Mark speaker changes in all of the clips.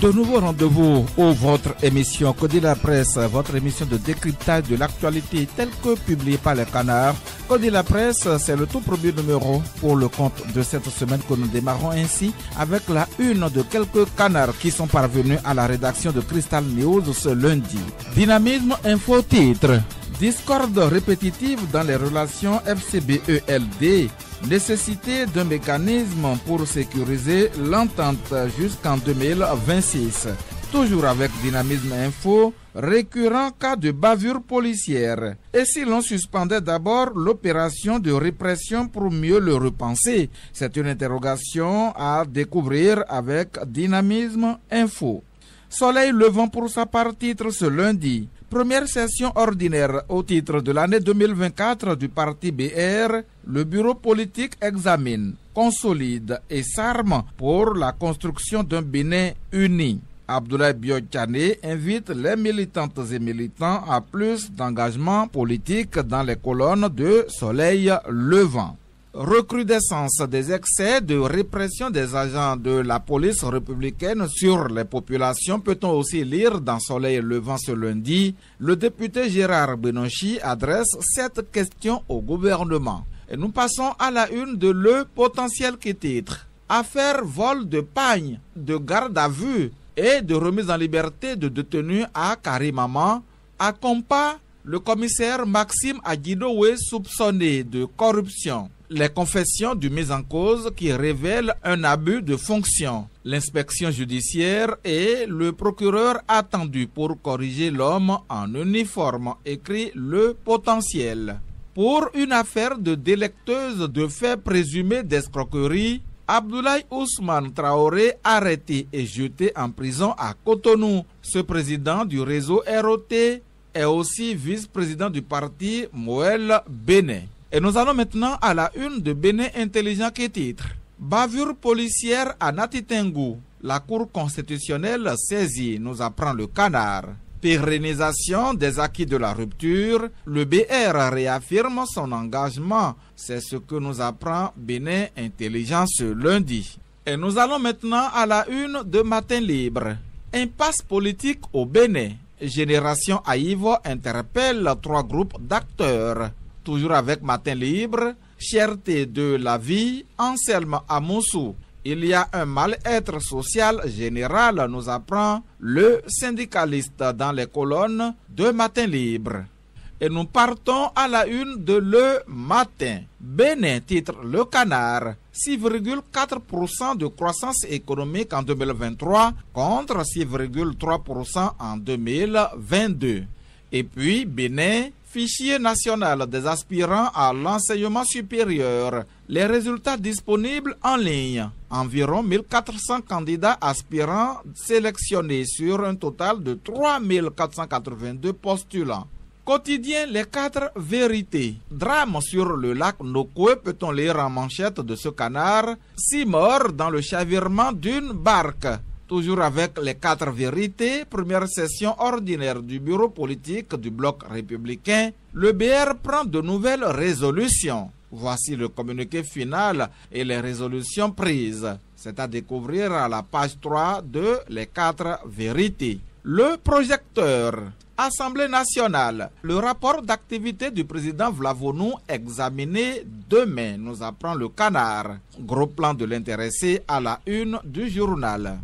Speaker 1: De nouveau rendez-vous pour votre émission Codé la presse, votre émission de décryptage de l'actualité telle que publiée par les canards. Codé la presse, c'est le tout premier numéro pour le compte de cette semaine que nous démarrons ainsi avec la une de quelques canards qui sont parvenus à la rédaction de Crystal News ce lundi. Dynamisme info titre. Discorde répétitive dans les relations FCBE-LD. Nécessité d'un mécanisme pour sécuriser l'entente jusqu'en 2026. Toujours avec Dynamisme Info, récurrent cas de bavure policière. Et si l'on suspendait d'abord l'opération de répression pour mieux le repenser? C'est une interrogation à découvrir avec Dynamisme Info. Soleil levant pour sa part titre ce lundi. Première session ordinaire au titre de l'année 2024 du parti BR, le bureau politique examine, consolide et s'arme pour la construction d'un Bénin uni. Abdoulaye Biotchane invite les militantes et militants à plus d'engagement politique dans les colonnes de Soleil levant. Recrudescence des excès de répression des agents de la police républicaine sur les populations, peut-on aussi lire dans Soleil levant ce lundi. Le député Gérard Benoît adresse cette question au gouvernement. Et nous passons à la une de Le Potentiel qui titre affaire vol de pagne, de garde à vue et de remise en liberté de détenus à Karimama. À Compa, le commissaire Maxime Aguidoé soupçonné de corruption. Les confessions du mis en cause qui révèlent un abus de fonction. L'inspection judiciaire et le procureur attendu pour corriger l'homme en uniforme, écrit Le Potentiel. Pour une affaire de délecteuse de faits présumés d'escroquerie, Abdoulaye Ousmane Traoré arrêté et jeté en prison à Cotonou. Ce président du réseau ROT est aussi vice-président du parti Moël Bénin. Et nous allons maintenant à la une de Bénin Intelligent qui titre bavure policière à Natitengou. La Cour constitutionnelle saisie, nous apprend le canard. Pérennisation des acquis de la rupture, le BR réaffirme son engagement. C'est ce que nous apprend Bénin Intelligent ce lundi. Et nous allons maintenant à la une de Matin Libre. Impasse politique au Bénin. Génération Aïvo interpelle 3 groupes d'acteurs. Toujours avec Matin Libre, cherté de la vie, Anselme Amoussou. Il y a un mal-être social général, nous apprend le syndicaliste dans les colonnes de Matin Libre. Et nous partons à la une de Le Matin. Bénin titre Le Canard. 6,4% de croissance économique en 2023 contre 6,3% en 2022. Et puis Bénin, fichier national des aspirants à l'enseignement supérieur. Les résultats disponibles en ligne. Environ 1400 candidats aspirants sélectionnés sur un total de 3482 postulants. Quotidien Les 4 vérités. Drame sur le lac Nokoué, peut-on lire en manchette de ce canard. 6 morts dans le chavirement d'une barque. Toujours avec les 4 vérités, première session ordinaire du bureau politique du bloc républicain, le BR prend de nouvelles résolutions. Voici le communiqué final et les résolutions prises. C'est à découvrir à la page 3 de les 4 vérités. Le projecteur. Assemblée nationale. Le rapport d'activité du président Vlavonou examiné demain, nous apprend le canard. Gros plan de l'intéressé à la une du journal.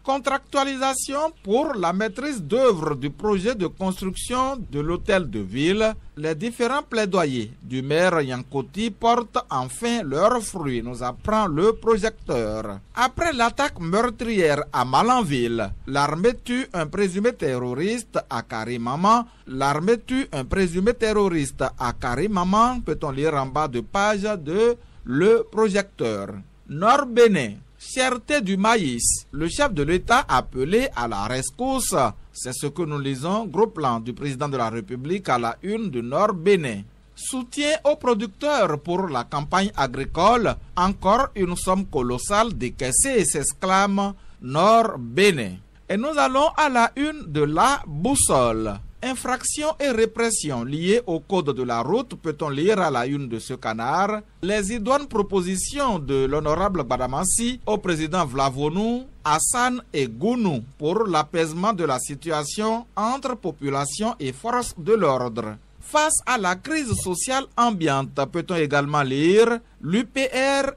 Speaker 1: Contractualisation pour la maîtrise d'œuvre du projet de construction de l'hôtel de ville. Les différents plaidoyers du maire Yankoti portent enfin leurs fruits, nous apprend le projecteur. Après l'attaque meurtrière à Malanville, l'armée tue un présumé terroriste à Karimama. L'armée tue un présumé terroriste à Karimama, peut-on lire en bas de page de Le Projecteur. Nord-Bénin. Cherté du maïs. Le chef de l'État appelé à la rescousse. C'est ce que nous lisons, gros plan du président de la République à la une du Nord-Bénin. Soutien aux producteurs pour la campagne agricole. Encore une somme colossale décaissée, s'exclame Nord-Bénin. Et nous allons à la une de La Boussole. Infractions et répression liées au code de la route, peut-on lire à la une de ce canard. Les idoines propositions de l'honorable Badamassi au président Vlavonou, Hassan et Gounou pour l'apaisement de la situation entre population et forces de l'ordre. Face à la crise sociale ambiante, peut-on également lire l'UPR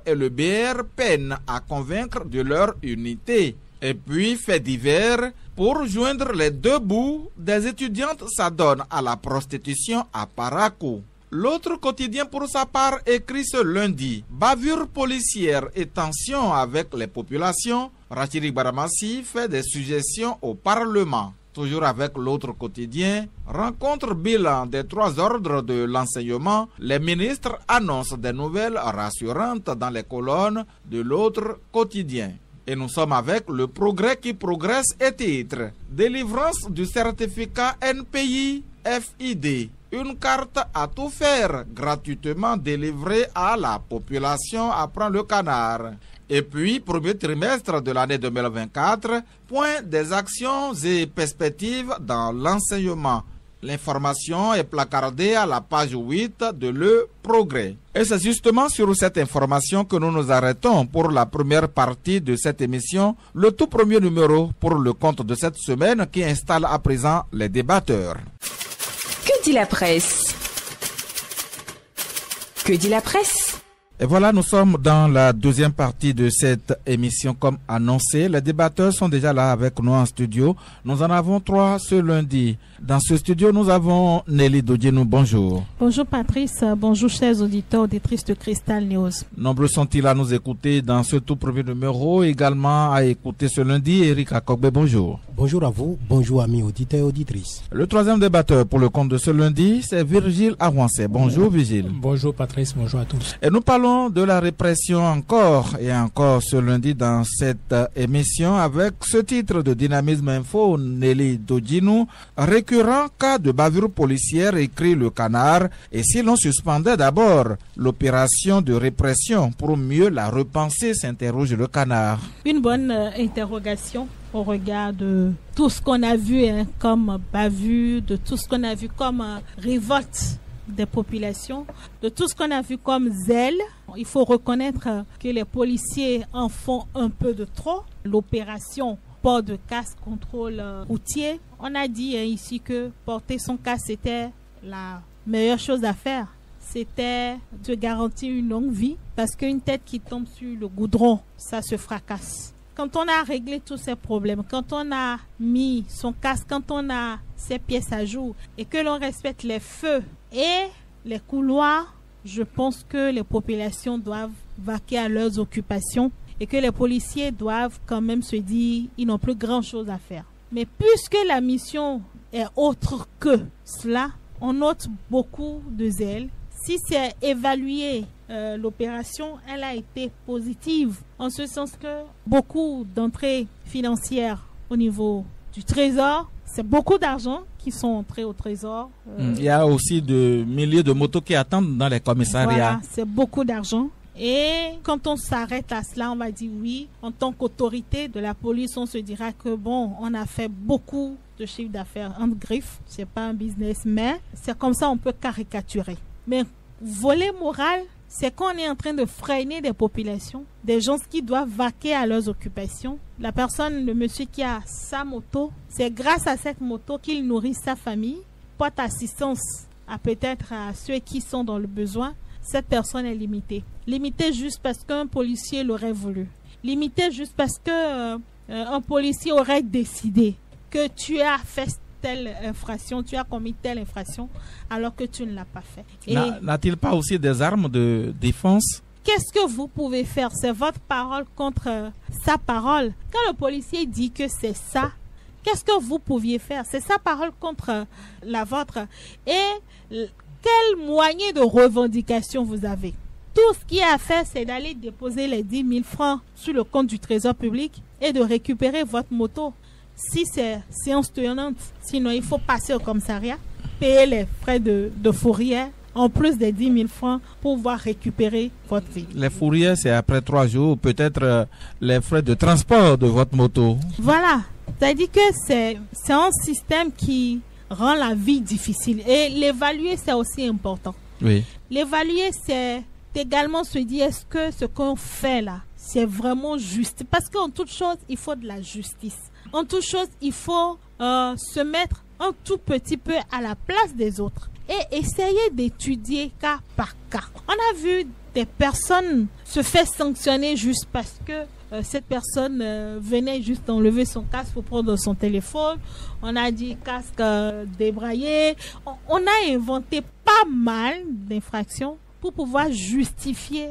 Speaker 1: et le BR peinent à convaincre de leur unité. Et puis, fait divers, pour joindre les deux bouts, des étudiantes s'adonnent à la prostitution à Parakou. L'autre quotidien, pour sa part, écrit ce lundi: bavure policière et tension avec les populations. Rachidi Badamassi fait des suggestions au Parlement. Toujours avec l'autre quotidien, rencontre bilan des 3 ordres de l'enseignement, les ministres annoncent des nouvelles rassurantes dans les colonnes de l'autre quotidien. Et nous sommes avec le Progrès qui progresse et titre: délivrance du certificat NPI FID. Une carte à tout faire gratuitement délivrée à la population, apprend le canard. Et puis, premier trimestre de l'année 2024, point des actions et perspectives dans l'enseignement. L'information est placardée à la page 8 de Le Progrès. Et c'est justement sur cette information que nous nous arrêtons pour la première partie de cette émission, le tout premier numéro pour le compte de cette semaine qui installe à présent les débatteurs.
Speaker 2: Que dit la presse? Que dit la presse?
Speaker 1: Et voilà, nous sommes dans la deuxième partie de cette émission comme annoncé. Les débatteurs sont déjà là avec nous en studio. Nous en avons 3 ce lundi. Dans ce studio, nous avons Nelly Dodjenou. Bonjour.
Speaker 3: Bonjour Patrice, bonjour chers auditeurs, auditrices de Cristal News.
Speaker 1: Nombreux sont-ils à nous écouter dans ce tout premier numéro. Également à écouter ce lundi, Eric Akogbe. Bonjour.
Speaker 4: Bonjour à vous, bonjour amis auditeurs et auditrices.
Speaker 1: Le troisième débatteur pour le compte de ce lundi, c'est Virgile Arouansé. Bonjour Virgile.
Speaker 5: Bonjour Patrice, bonjour à tous.
Speaker 1: Et nous parlons de la répression encore et encore ce lundi dans cette émission avec ce titre de Dynamisme Info, Nelly Dodjenou. Récurrent cas de bavure policière, écrit le canard. Et si l'on suspendait d'abord l'opération de répression pour mieux la repenser, s'interroge le canard.
Speaker 3: Une bonne interrogation au regard de tout ce qu'on a vu comme bavure, de tout ce qu'on a vu comme révolte des populations, de tout ce qu'on a vu comme zèle. Il faut reconnaître que les policiers en font un peu de trop. L'opération port de casque, contrôle routier. On a dit ici que porter son casque, c'était la meilleure chose à faire. C'était de garantir une longue vie parce qu'une tête qui tombe sur le goudron, ça se fracasse. Quand on a réglé tous ces problèmes, quand on a mis son casque, quand on a ses pièces à jour et que l'on respecte les feux et les couloirs, je pense que les populations doivent vaquer à leurs occupations et que les policiers doivent quand même se dire qu'ils n'ont plus grand-chose à faire. Mais puisque la mission est autre que cela, on note beaucoup de zèle. Si c'est évalué, l'opération, elle a été positive, en ce sens que beaucoup d'entrées financières au niveau du trésor, c'est beaucoup d'argent qui sont entrés au trésor.
Speaker 1: Il y a aussi de milliers de motos qui attendent dans les commissariats.
Speaker 3: Voilà, c'est beaucoup d'argent. Et quand on s'arrête à cela, on va dire oui, en tant qu'autorité de la police, on se dira que bon, on a fait beaucoup de chiffre d'affaires entre griffes, c'est pas un business, mais c'est comme ça on peut caricaturer. Mais volet moral, c'est qu'on est en train de freiner des populations, des gens qui doivent vaquer à leurs occupations. La personne, le monsieur qui a sa moto, c'est grâce à cette moto qu'il nourrit sa famille, porte assistance à peut-être à ceux qui sont dans le besoin. Cette personne est limitée. Limitée juste parce qu'un policier l'aurait voulu. Limitée juste parce que un policier aurait décidé que tu as fait telle infraction, tu as commis telle infraction, alors que tu ne l'as pas fait.
Speaker 1: N'a-t-il pas aussi des armes de défense?
Speaker 3: Qu'est-ce que vous pouvez faire? C'est votre parole contre sa parole. Quand le policier dit que c'est ça, qu'est-ce que vous pouviez faire? C'est sa parole contre la vôtre. Et quel moyen de revendication vous avez? Tout ce qui est à faire, c'est d'aller déposer les 10 000 francs sur le compte du trésor public et de récupérer votre moto. Si c'est séance tenante, sinon il faut passer au commissariat, payer les frais de fourrière, en plus des 10 000 francs pour pouvoir récupérer votre véhicule.
Speaker 1: Les fourrières, c'est après 3 jours, peut-être les frais de transport de votre moto.
Speaker 3: Voilà. C'est-à-dire que c'est un système qui rend la vie difficile. Et l'évaluer, c'est aussi important.
Speaker 1: Oui.
Speaker 3: L'évaluer, c'est également se dire, est-ce que ce qu'on fait là, c'est vraiment juste? Parce qu'en toute chose, il faut de la justice. En toute chose, il faut se mettre un tout petit peu à la place des autres et essayer d'étudier cas par cas. On a vu des personnes se faire sanctionner juste parce que cette personne venait juste d'enlever son casque pour prendre son téléphone. On a dit casque débraillé. On a inventé pas mal d'infractions pour pouvoir justifier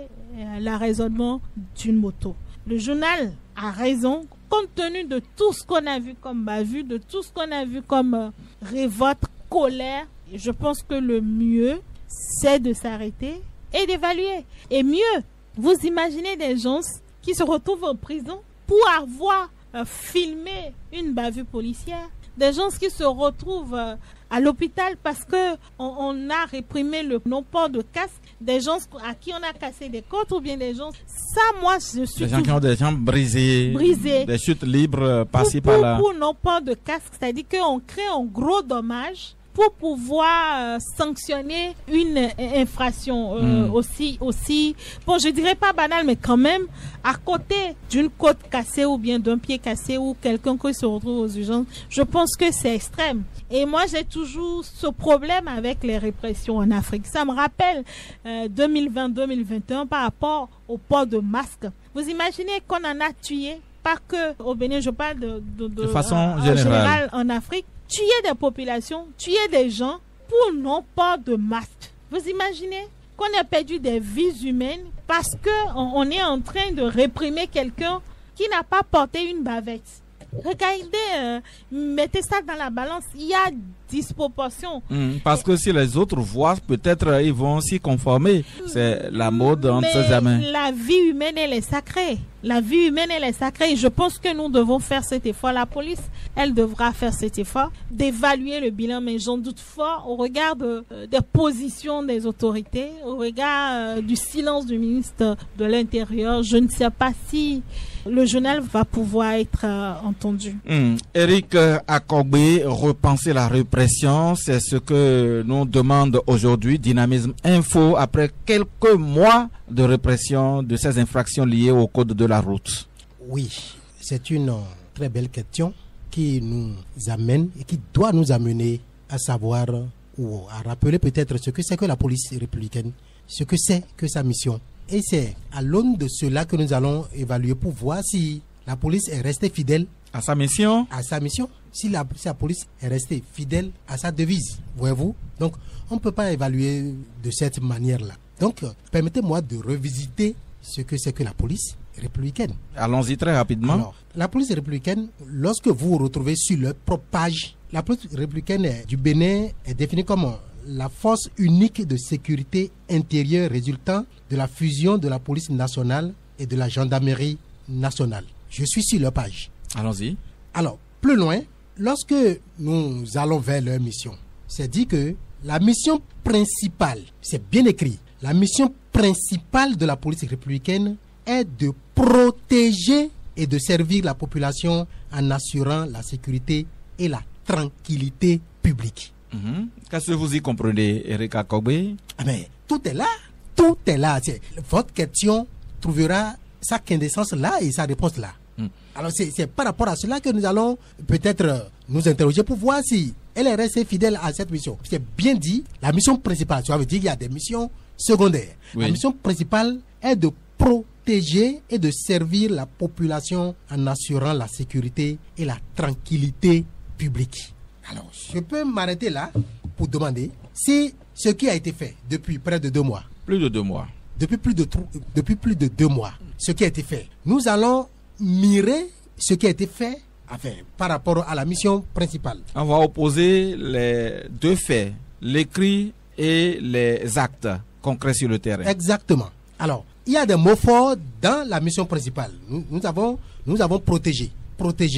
Speaker 3: l'arraisonnement d'une moto. Le journal a raison, compte tenu de tout ce qu'on a vu comme bavure, de tout ce qu'on a vu comme révolte, colère. Je pense que le mieux, c'est de s'arrêter et d'évaluer. Et mieux, vous imaginez des gens qui se retrouvent en prison pour avoir filmé une bavure policière. Des gens qui se retrouvent à l'hôpital parce que on a réprimé le non-port de casque. Des gens à qui on a cassé des côtes ou bien des gens... Ça, moi, je suis...
Speaker 1: Des gens qui ont des jambes brisées. Des chutes libres par-ci, par-là.
Speaker 3: Pour non-port de casque, c'est-à-dire qu'on crée un gros dommage pour pouvoir sanctionner une infraction aussi, bon, je dirais pas banale, mais quand même, à côté d'une côte cassée ou bien d'un pied cassé ou quelqu'un qui se retrouve aux urgences, je pense que c'est extrême. Et moi, j'ai toujours ce problème avec les répressions en Afrique. Ça me rappelle 2020-2021 par rapport au port de masque. Vous imaginez qu'on en a tué, pas que au Bénin, je parle de
Speaker 1: façon générale
Speaker 3: en Afrique, tuer des populations, tuer des gens pour non-port de masque. Vous imaginez qu'on a perdu des vies humaines parce qu'on est en train de réprimer quelqu'un qui n'a pas porté une bavette. Regardez, mettez ça dans la balance, il y a disproportion.
Speaker 1: Parce que si les autres voient, peut-être ils vont s'y conformer. C'est la mode entre ces amants.
Speaker 3: La vie humaine, elle est sacrée. La vie humaine, elle est sacrée. Et je pense que nous devons faire cet effort. La police, elle devra faire cet effort d'évaluer le bilan. Mais j'en doute fort au regard des positions des autorités, au regard du silence du ministre de l'Intérieur. Je ne sais pas si le journal va pouvoir être entendu.
Speaker 1: Eric Akogbe, repenser la répression, c'est ce que nous demande aujourd'hui Dynamisme Info après quelques mois de répression de ces infractions liées au code de la route.
Speaker 4: Oui, c'est une très belle question qui nous amène et qui doit nous amener à savoir ou à rappeler peut-être ce que c'est que la police républicaine, ce que c'est que sa mission. Et c'est à l'aune de cela que nous allons évaluer pour voir si la police est restée fidèle
Speaker 1: à sa mission.
Speaker 4: Si la police est restée fidèle à sa devise, voyez-vous. Donc, on ne peut pas évaluer de cette manière-là. Donc, permettez-moi de revisiter ce que c'est que la police républicaine.
Speaker 1: Allons-y très rapidement.
Speaker 4: Alors, la police républicaine, lorsque vous vous retrouvez sur leur propre page, la police républicaine du Bénin est définie comme la force unique de sécurité intérieure résultant de la fusion de la police nationale et de la gendarmerie nationale. Je suis sur leur page.
Speaker 1: Allons-y.
Speaker 4: Alors, plus loin, lorsque nous allons vers leur mission, c'est dit que la mission principale, c'est bien écrit, la mission principale de la police républicaine est de protéger et de servir la population en assurant la sécurité et la tranquillité publique.
Speaker 1: Qu'est-ce que vous y comprenez, Eric Akogbe?
Speaker 4: Mais tout est là. Tout est là. Votre question trouvera sa quintessence là et sa réponse là. Alors c'est par rapport à cela que nous allons peut-être nous interroger pour voir si elle est restée fidèle à cette mission. C'est bien dit, la mission principale, ça veut dire qu'il y a des missions secondaires. Oui. La mission principale est de protéger et de servir la population en assurant la sécurité et la tranquillité publique. Alors, je peux m'arrêter là pour demander si ce qui a été fait depuis près de 2 mois.
Speaker 1: Plus de 2 mois.
Speaker 4: Depuis plus de 2 mois, ce qui a été fait. Nous allons mirer ce qui a été fait par rapport à la mission principale.
Speaker 1: On va opposer les deux faits, l'écrit et les actes concrets sur le terrain.
Speaker 4: Exactement. Alors, il y a des mots forts dans la mission principale. Nous avons protégé,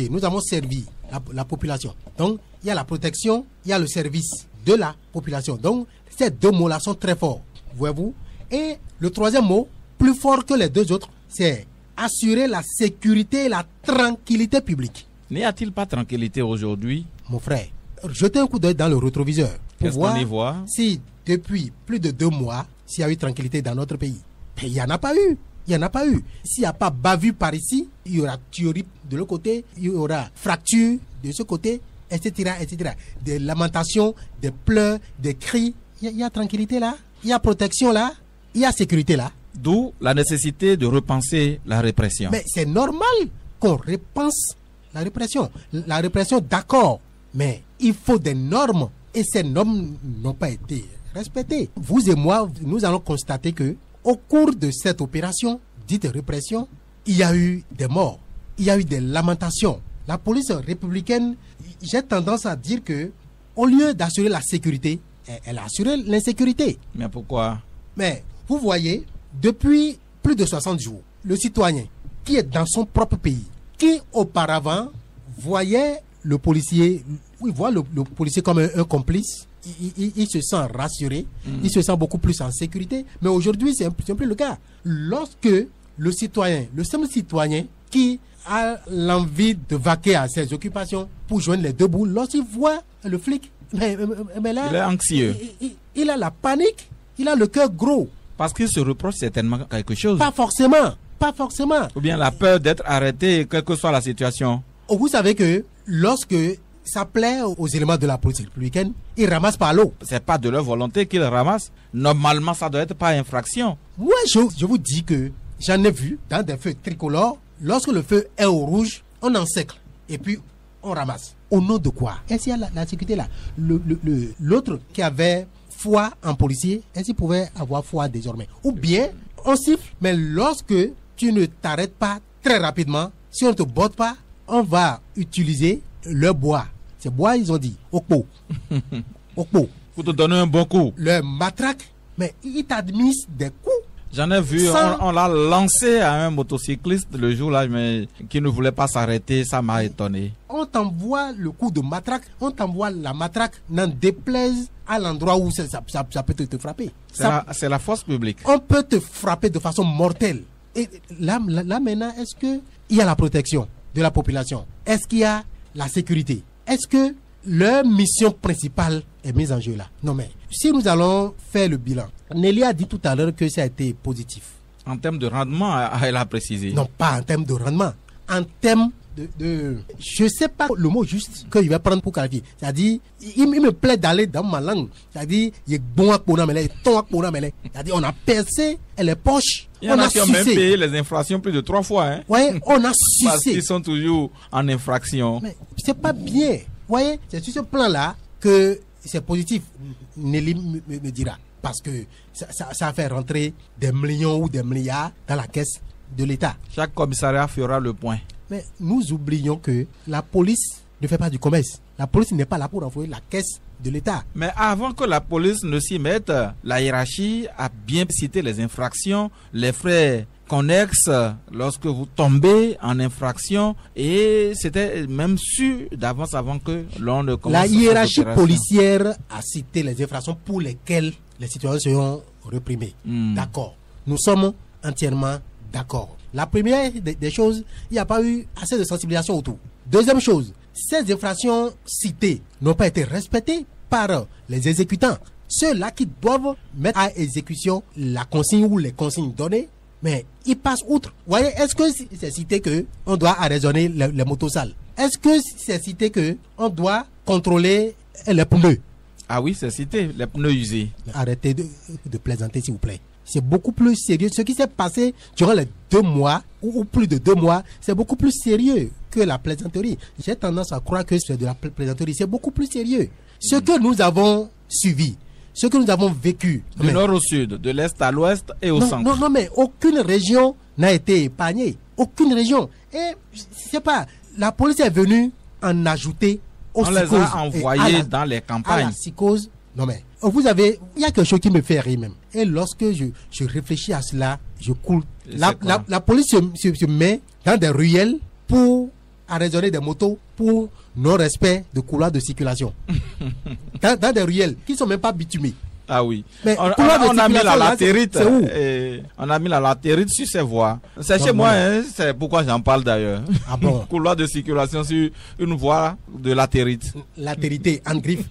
Speaker 4: nous avons servi la population. Donc, il y a la protection, il y a le service de la population. Donc, ces 2 mots-là sont très forts, voyez-vous. Et le 3e mot, plus fort que les 2 autres, c'est assurer la sécurité et la tranquillité publique.
Speaker 1: N'y a-t-il pas tranquillité aujourd'hui?
Speaker 4: Mon frère, jetez un coup d'œil dans le rétroviseur pour
Speaker 1: Qu'est-ce qu'on y
Speaker 4: voir
Speaker 1: voit?
Speaker 4: si depuis plus de 2 mois, s'il y a eu tranquillité dans notre pays. Mais il n'y en a pas eu. Il n'y en a pas eu. S'il n'y a pas bavure par ici, il y aura tuerie de l'autre côté, il y aura fracture de ce côté, etc., etc. Des lamentations, des pleurs, des cris. Il y a tranquillité là, il y a protection là, il y a sécurité là.
Speaker 1: D'où la nécessité de repenser la répression.
Speaker 4: Mais c'est normal qu'on repense la répression. La répression, d'accord, mais il faut des normes et ces normes n'ont pas été respectées. Vous et moi, nous allons constater que au cours de cette opération dite répression, il y a eu des morts, il y a eu des lamentations. La police républicaine, j'ai tendance à dire que au lieu d'assurer la sécurité, elle a assuré l'insécurité.
Speaker 1: Mais pourquoi?
Speaker 4: Mais vous voyez, depuis plus de 60 jours, le citoyen qui est dans son propre pays, qui auparavant voyait le policier, il voit le policier comme un complice, il se sent rassuré, il se sent beaucoup plus en sécurité. Mais aujourd'hui, c'est un peu le cas. Lorsque le citoyen, le simple citoyen qui a l'envie de vaquer à ses occupations pour joindre les deux bouts, lorsqu'il voit le flic, mais là,
Speaker 1: il est anxieux.
Speaker 4: Il a la panique, il a le cœur gros.
Speaker 1: Parce qu'il se reproche certainement quelque chose.
Speaker 4: Pas forcément, pas forcément.
Speaker 1: Ou bien la peur d'être arrêté, quelle que soit la situation.
Speaker 4: Vous savez que lorsque ça plaît aux éléments de la police républicaine, ils ramassent par l'eau.
Speaker 1: C'est pas de leur volonté qu'ils ramassent. Normalement, ça doit être pas infraction.
Speaker 4: Moi, je vous dis que j'en ai vu dans des feux tricolores. Lorsque le feu est au rouge, on encercle et puis on ramasse. Au nom de quoi? Est-ce qu'il y a la sécurité là? L'autre qui avait foi en policier, est-ce qu'il pouvait avoir foi désormais? Ou bien, on siffle, mais lorsque tu ne t'arrêtes pas très rapidement, si on ne te botte pas, on va utiliser le bois. C'est bois, ils ont dit, au pot. Au pot.
Speaker 1: Pour te donner un bon coup.
Speaker 4: Le matraque, mais ils t'administrent des coups.
Speaker 1: J'en ai vu, on l'a lancé à un motocycliste le jour-là, mais qui ne voulait pas s'arrêter, ça m'a étonné.
Speaker 4: On t'envoie le coup de matraque, on t'envoie la matraque, n'en déplaise à l'endroit où ça peut te frapper.
Speaker 1: C'est la force publique.
Speaker 4: On peut te frapper de façon mortelle. Et là maintenant, est-ce qu'il y a la protection de la population? Est-ce qu'il y a la sécurité? Est-ce que leur mission principale est mise en jeu là? Non, mais si nous allons faire le bilan, Nelly a dit tout à l'heure que ça a été positif.
Speaker 1: En termes de rendement, elle a précisé.
Speaker 4: Non, pas en termes de rendement. En termes je ne sais pas le mot juste que je vais prendre pour qualifier. C'est-à-dire, il me plaît d'aller dans ma langue. C'est-à-dire, c'est-à-dire, on a percé les poches.
Speaker 1: Il y en a qui ont même payé les infractions plus de 3 fois. Hein?
Speaker 4: Oui, on a sucé.
Speaker 1: Parce qu'ils sont toujours en infraction.
Speaker 4: Mais c'est pas bien. Vous voyez, c'est sur ce plan-là que c'est positif, Nelly me dira. Parce que ça fait rentrer des millions ou des milliards dans la caisse de l'État.
Speaker 1: Chaque commissariat fera le point.
Speaker 4: Mais nous oublions que la police ne fait pas du commerce. La police n'est pas là pour renflouer la caisse de l'État.
Speaker 1: Mais avant que la police ne s'y mette, la hiérarchie a bien cité les infractions, les frais connexes lorsque vous tombez en infraction, et c'était même sûr d'avance avant que l'on ne commence.
Speaker 4: La hiérarchie policière a cité les infractions pour lesquelles les citoyens seront réprimés. D'accord. Nous sommes entièrement d'accord. La première des choses, il n'y a pas eu assez de sensibilisation autour. Deuxième chose, ces infractions citées n'ont pas été respectées par les exécutants. Ceux-là qui doivent mettre à exécution la consigne ou les consignes données, mais ils passent outre. Vous voyez, est-ce que c'est cité qu'on doit arraisonner les motos sales? Est-ce que c'est cité qu'on doit contrôler les pneus?
Speaker 1: Ah oui, c'est cité, les pneus usés.
Speaker 4: Arrêtez de plaisanter, s'il vous plaît. C'est beaucoup plus sérieux. Ce qui s'est passé durant les 2 mois, ou plus de 2 mois, c'est beaucoup plus sérieux que la plaisanterie. J'ai tendance à croire que c'est de la plaisanterie. C'est beaucoup plus sérieux. Ce que nous avons suivi, ce que nous avons vécu.
Speaker 1: Du nord au sud, de l'est à l'ouest et au centre.
Speaker 4: Non, mais aucune région n'a été épargnée. Aucune région. Et je sais pas, la police est venue en ajouter aux psychoses.
Speaker 1: On les a envoyés dans les campagnes.
Speaker 4: À la psychose. Non mais, vous avez, il y a quelque chose qui me fait rire même. Et lorsque je réfléchis à cela, je coule. La police se met dans des ruelles pour arraisonner des motos pour non-respect de couloirs de circulation. dans des ruelles qui ne sont même pas bitumées.
Speaker 1: Ah oui.
Speaker 4: Mais
Speaker 1: On a mis la latérite.
Speaker 4: C'est où?
Speaker 1: On a mis la latérite sur ces voies. C'est chez moi, hein, c'est pourquoi j'en parle d'ailleurs.
Speaker 4: Ah bon?
Speaker 1: Couloir de circulation sur une voie de latérite.
Speaker 4: Latérité en griffe.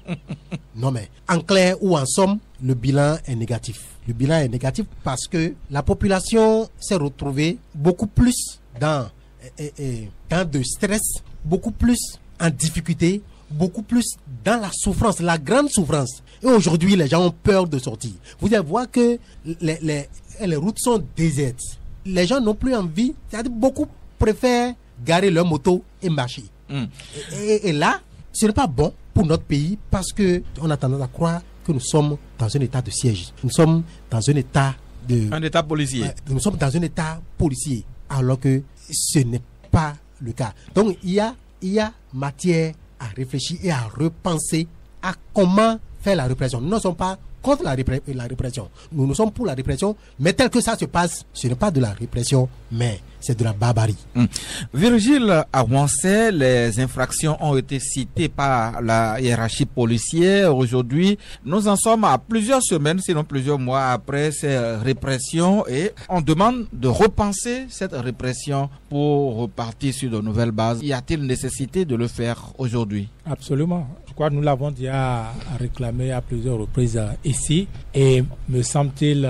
Speaker 4: Non mais, en clair ou en somme, le bilan est négatif. Le bilan est négatif parce que la population s'est retrouvée beaucoup plus dans de stress, beaucoup plus en difficulté, beaucoup plus dans la souffrance, la grande souffrance. Et aujourd'hui, les gens ont peur de sortir. Vous allez voir que les routes sont désertes. Les gens n'ont plus envie, c'est-à-dire beaucoup préfèrent garer leur moto et marcher. Et là, ce n'est pas bon pour notre pays parce que on a tendance à croire que nous sommes dans un état de siège. Nous sommes dans un état
Speaker 1: policier.
Speaker 4: Nous sommes dans un état policier, alors que ce n'est pas le cas. Donc il y a matière à réfléchir et à repenser à comment faire la répression. Nous ne sommes pas contre la répression. Nous sommes pour la répression, mais tel que ça se passe, ce n'est pas de la répression, mais c'est de la barbarie.
Speaker 1: Virgile, à Ouansé, les infractions ont été citées par la hiérarchie policière. Aujourd'hui, nous en sommes à plusieurs semaines, sinon plusieurs mois après ces répressions, et on demande de repenser cette répression pour repartir sur de nouvelles bases. Y a-t-il nécessité de le faire aujourd'hui?
Speaker 5: Absolument. Je crois que nous l'avons déjà réclamé à plusieurs reprises ici, et me semble-t-il,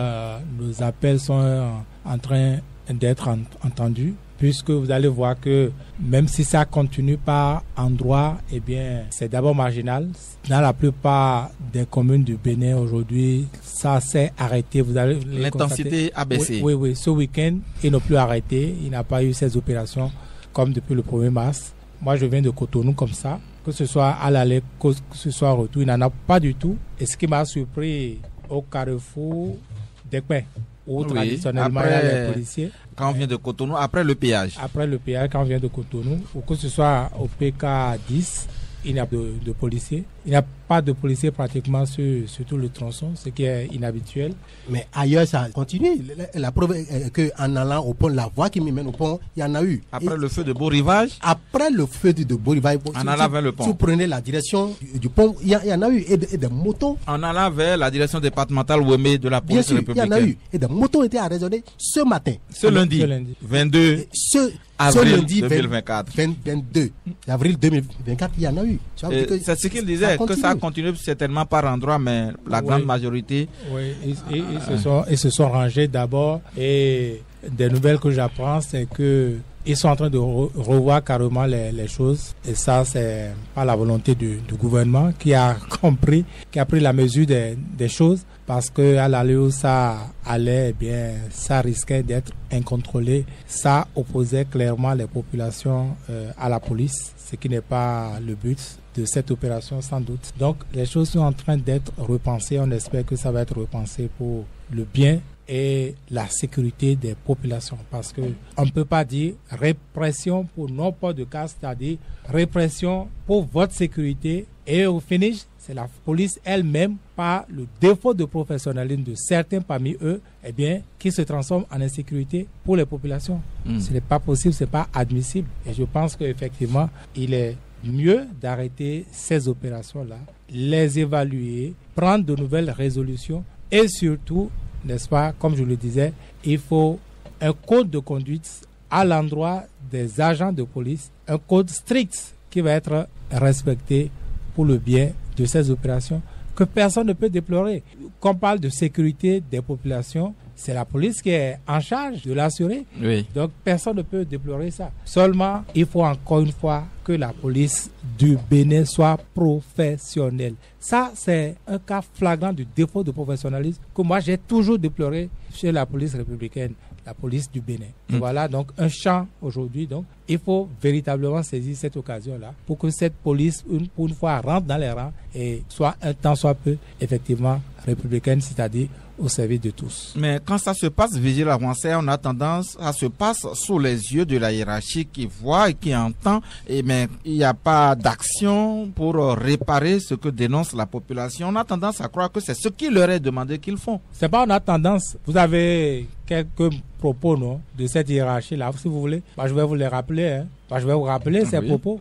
Speaker 5: nos appels sont en train d'être entendus, puisque vous allez voir que même si ça continue par endroits, eh bien, c'est d'abord marginal. Dans la plupart des communes du Bénin aujourd'hui, ça s'est arrêté. Vous allez
Speaker 1: l'intensité a baissé.
Speaker 5: Oui. Ce week-end, il n'a plus arrêté. Il n'a pas eu ces opérations comme depuis le 1er mars. Moi, je viens de Cotonou comme ça. Que ce soit à l'aller, que ce soit au retour, il n'en a pas du tout. Et ce qui m'a surpris au carrefour d'Ekpé, où traditionnellement il y a les policiers.
Speaker 1: Quand on vient de Cotonou, après le péage.
Speaker 5: Après le péage, quand on vient de Cotonou, ou que ce soit au PK 10, il n'y a pas de policiers. Il n'y a pas de policiers pratiquement sur tout le tronçon, ce qui est inhabituel.
Speaker 4: Mais ailleurs, ça continue. La preuve est qu'en allant au pont, la voie qui me mène au pont, il y en a eu.
Speaker 1: Après le feu de Beau Rivage.
Speaker 4: Après le feu de Beau Rivage.
Speaker 1: En allant vers le pont.
Speaker 4: Si vous prenez la direction du pont, il y en a eu. Et des motos.
Speaker 1: En allant vers la direction départementale Ouémé de la police républicaine.
Speaker 4: Il y en a eu. Et des motos étaient arraisonnées ce matin.
Speaker 1: Ce lundi. 22 avril 2024.
Speaker 4: 22 avril 2024, il y en a eu.
Speaker 1: C'est ce qu'il disait, que ça continue certainement par endroits, mais la grande majorité.
Speaker 5: Oui, ils se sont rangés d'abord. Et des nouvelles que j'apprends, c'est que ils sont en train de revoir carrément les choses. Et ça, c'est pas la volonté du gouvernement qui a compris, qui a pris la mesure des choses. Parce que à l'allure où ça allait, eh bien, ça risquait d'être incontrôlé. Ça opposait clairement les populations à la police, ce qui n'est pas le but de cette opération sans doute. Donc, les choses sont en train d'être repensées. On espère que ça va être repensé pour le bien et la sécurité des populations. Parce que on ne peut pas dire répression pour non port de casque, c'est-à-dire répression pour votre sécurité, et au finish, c'est la police elle-même, par le défaut de professionnalisme de certains parmi eux, eh bien, qui se transforment en insécurité pour les populations. Ce n'est pas possible, ce n'est pas admissible. Et je pense qu'effectivement, il est mieux d'arrêter ces opérations-là, les évaluer, prendre de nouvelles résolutions et surtout, n'est-ce pas, comme je le disais, il faut un code de conduite à l'endroit des agents de police, un code strict qui va être respecté pour le bien de ces opérations que personne ne peut déplorer. Quand on parle de sécurité des populations, c'est la police qui est en charge de l'assurer.
Speaker 1: Oui.
Speaker 5: Donc personne ne peut déplorer ça. Seulement, il faut encore une fois que la police du Bénin soit professionnelle. Ça, c'est un cas flagrant du défaut de professionnalisme que moi j'ai toujours déploré chez la police républicaine, la police du Bénin. Et voilà donc un champ aujourd'hui. Donc il faut véritablement saisir cette occasion-là pour que cette police, pour une fois, rentre dans les rangs et soit un tant soit peu effectivement républicaine, c'est-à-dire au service de tous.
Speaker 1: Mais quand ça se passe, Vigile avancé, on a tendance à se passer sous les yeux de la hiérarchie qui voit et qui entend, mais il n'y a pas d'action pour réparer ce que dénonce la population. On a tendance à croire que c'est ce qui leur est demandé qu'ils font.
Speaker 5: C'est pas on a tendance. Vous avez quelques propos, non, de cette hiérarchie-là, si vous voulez. Je vais vous les rappeler. Je vais vous rappeler ces propos.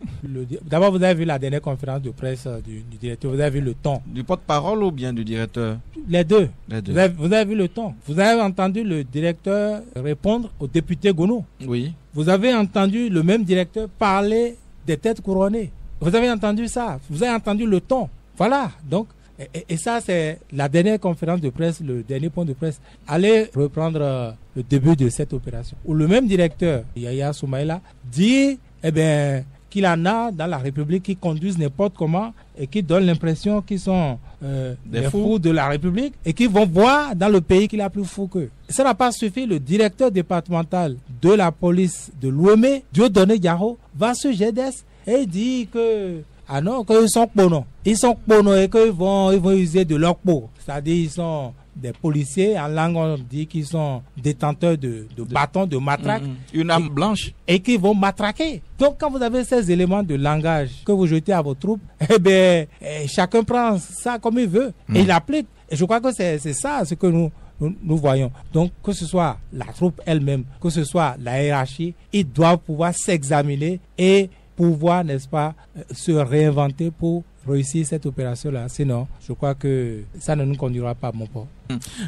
Speaker 5: D'abord, vous avez vu la dernière conférence de presse du directeur. Vous avez vu le ton.
Speaker 1: Du porte-parole ou bien du directeur?
Speaker 5: Les deux. Vous avez vu le ton. Vous avez entendu le directeur répondre au député Gono.
Speaker 1: Oui.
Speaker 5: Vous avez entendu le même directeur parler des têtes couronnées. Vous avez entendu ça. Vous avez entendu le ton. Voilà. Donc, et ça, c'est la dernière conférence de presse, le dernier point de presse. Allez reprendre le début de cette opération. Où le même directeur, Yaya Soumaïla, dit qu'il en a dans la République qui conduisent n'importe comment et qui donnent l'impression qu'ils sont des fous de la République et qui vont voir dans le pays qu'il a plus fou qu'eux. Ça n'a pas suffi. Le directeur départemental de la police de l'Ouémé, Dieudonné Diaro, va sur GDS et dit que ah non, qu'ils sont ponos. Ils sont ponos et qu'ils vont user de leur peau. C'est-à-dire ils sont des policiers. En langue, on dit qu'ils sont détenteurs de bâtons, de matraques.
Speaker 1: Une arme blanche.
Speaker 5: Et qu'ils vont matraquer. Donc, quand vous avez ces éléments de langage que vous jetez à vos troupes, chacun prend ça comme il veut et il applique. Et je crois que c'est ça ce que nous voyons. Donc, que ce soit la troupe elle-même, que ce soit la hiérarchie, ils doivent pouvoir s'examiner et pouvoir, n'est-ce pas, se réinventer pour réussir cette opération-là. Sinon, je crois que ça ne nous conduira pas à bon port.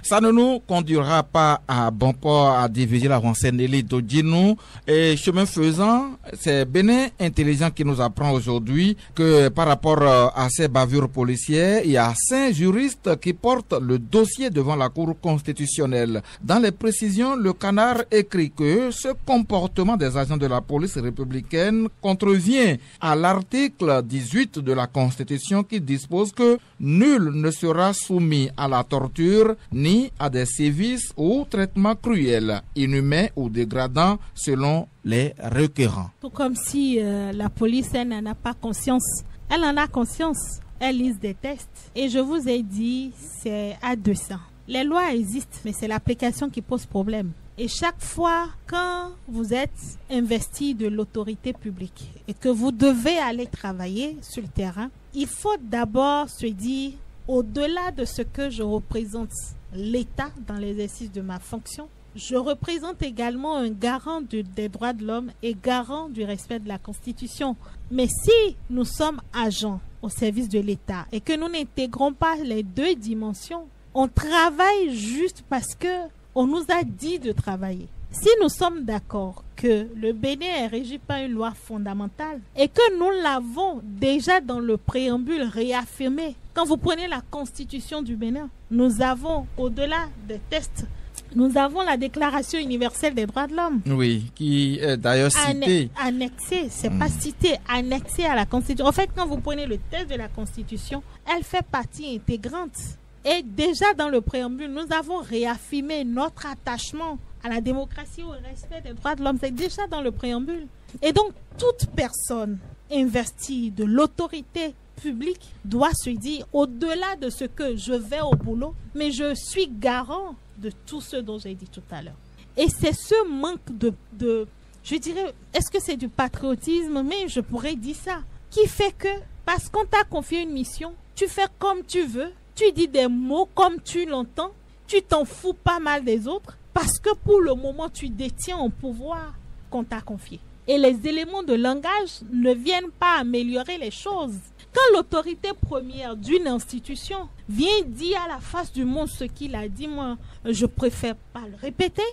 Speaker 1: Ça ne nous conduira pas à bon port, à diviser la Nelly Dodinou. Et chemin faisant, c'est Bénin Intelligent qui nous apprend aujourd'hui que par rapport à ces bavures policières, il y a 5 juristes qui portent le dossier devant la Cour constitutionnelle. Dans les précisions, le Canard écrit que ce comportement des agents de la police républicaine contrevient à l'article 18 de la Constitution qui dispose que nul ne sera soumis à la torture ni à des sévices ou traitements cruels, inhumains ou dégradants selon les requérants.
Speaker 3: Tout comme si la police, elle n'en a pas conscience. Elle en a conscience. Elle lise des tests. Et je vous ai dit, c'est à 200. Les lois existent, mais c'est l'application qui pose problème. Et chaque fois, quand vous êtes investi de l'autorité publique et que vous devez aller travailler sur le terrain, il faut d'abord se dire, au-delà de ce que je représente l'État dans l'exercice de ma fonction, je représente également un garant des droits de l'homme et garant du respect de la Constitution. Mais si nous sommes agents au service de l'État et que nous n'intégrons pas les deux dimensions, on travaille juste parce que on nous a dit de travailler. Si nous sommes d'accord que le Bénin est régi par une loi fondamentale et que nous l'avons déjà dans le préambule réaffirmé, quand vous prenez la Constitution du Bénin, nous avons, au-delà des tests, nous avons la Déclaration universelle des droits de l'homme.
Speaker 1: Oui, qui est d'ailleurs citée.
Speaker 3: Annexée, c'est pas cité, annexée à la Constitution. En fait, quand vous prenez le texte de la Constitution, elle fait partie intégrante. Et déjà dans le préambule, nous avons réaffirmé notre attachement à la démocratie, au respect des droits de l'homme. C'est déjà dans le préambule. Et donc, toute personne investie de l'autorité publique doit se dire, au-delà de ce que je vais au boulot, mais je suis garant de tout ce dont j'ai dit tout à l'heure. Et c'est ce manque de je dirais, est-ce que c'est du patriotisme, mais je pourrais dire ça, qui fait que, parce qu'on t'a confié une mission, tu fais comme tu veux, tu dis des mots comme tu l'entends, tu t'en fous pas mal des autres, parce que pour le moment, tu détiens un pouvoir qu'on t'a confié. Et les éléments de langage ne viennent pas améliorer les choses. Quand l'autorité première d'une institution vient dire à la face du monde ce qu'il a dit, moi, je préfère pas le répéter.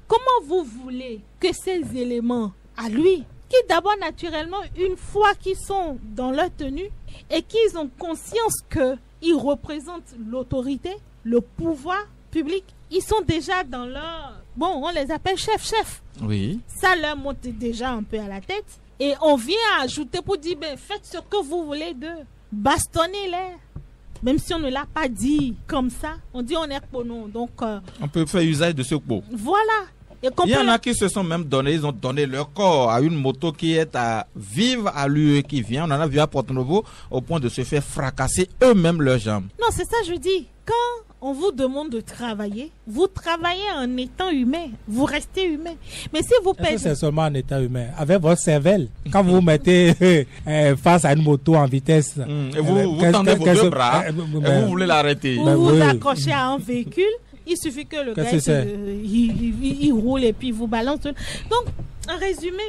Speaker 3: Comment vous voulez que ces éléments à lui, qui d'abord naturellement, une fois qu'ils sont dans leur tenue et qu'ils ont conscience qu'ils représentent l'autorité, le pouvoir public, ils sont déjà dans leur... Bon, on les appelle chefs.
Speaker 1: Oui. Ça
Speaker 3: leur monte déjà un peu à la tête. Et on vient ajouter pour dire, ben, faites ce que vous voulez d'eux. Bastonnez-les. Même si on ne l'a pas dit comme ça, on dit on est pour nous. Donc,
Speaker 1: on peut faire usage de ce pot.
Speaker 3: Voilà.
Speaker 1: Et il y en a qui se sont même donné, ils ont donné leur corps à une moto qui est à vive allure qui vient. On en a vu à Porto-Novo au point de se faire fracasser eux-mêmes leurs jambes.
Speaker 3: Non, c'est ça je dis. Quand on vous demande de travailler, vous travaillez en étant humain, vous restez humain. Mais si vous payez...
Speaker 5: C'est seulement en étant humain. Avec votre cervelle, quand vous vous mettez face à une moto en vitesse...
Speaker 1: et vous tendez vos deux bras et vous voulez l'arrêter.
Speaker 3: Vous vous accrochez à un véhicule Il suffit que le gars il roule et puis il vous balance. Donc, en résumé,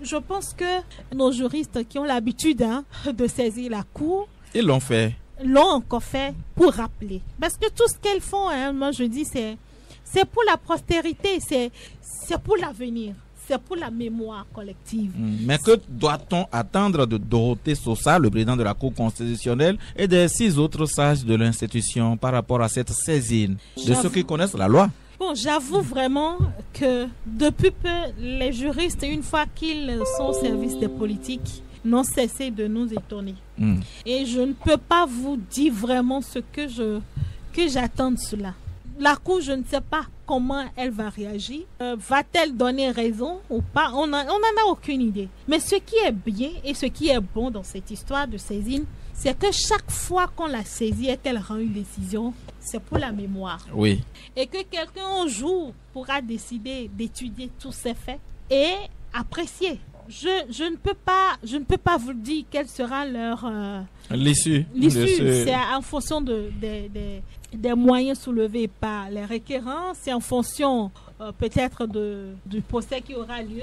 Speaker 3: je pense que nos juristes qui ont l'habitude de saisir la cour,
Speaker 1: ils l'ont
Speaker 3: encore fait pour rappeler. Parce que tout ce qu'elles font, moi je dis, c'est pour la postérité, c'est pour l'avenir. C'est pour la mémoire collective.
Speaker 1: Mais que doit-on attendre de Dorothée Sosa, le président de la Cour constitutionnelle, et des 6 autres sages de l'institution par rapport à cette saisine de ceux qui connaissent la loi?
Speaker 3: Bon, j'avoue vraiment que depuis peu, les juristes, une fois qu'ils sont au service des politiques, n'ont cessé de nous étonner. Et je ne peux pas vous dire vraiment ce que j'attends de cela. La Cour, je ne sais pas comment elle va réagir. Va-t-elle donner raison ou pas? On n'en a aucune idée. Mais ce qui est bien et ce qui est bon dans cette histoire de saisine, c'est que chaque fois qu'on la saisit et qu'elle rend une décision, c'est pour la mémoire.
Speaker 1: Oui.
Speaker 3: Et que quelqu'un un jour pourra décider d'étudier tous ces faits et apprécier. Je ne peux pas vous dire quelle sera leur
Speaker 1: l'issue.
Speaker 3: C'est en fonction des moyens soulevés par les requérants, c'est en fonction peut-être du procès qui aura lieu,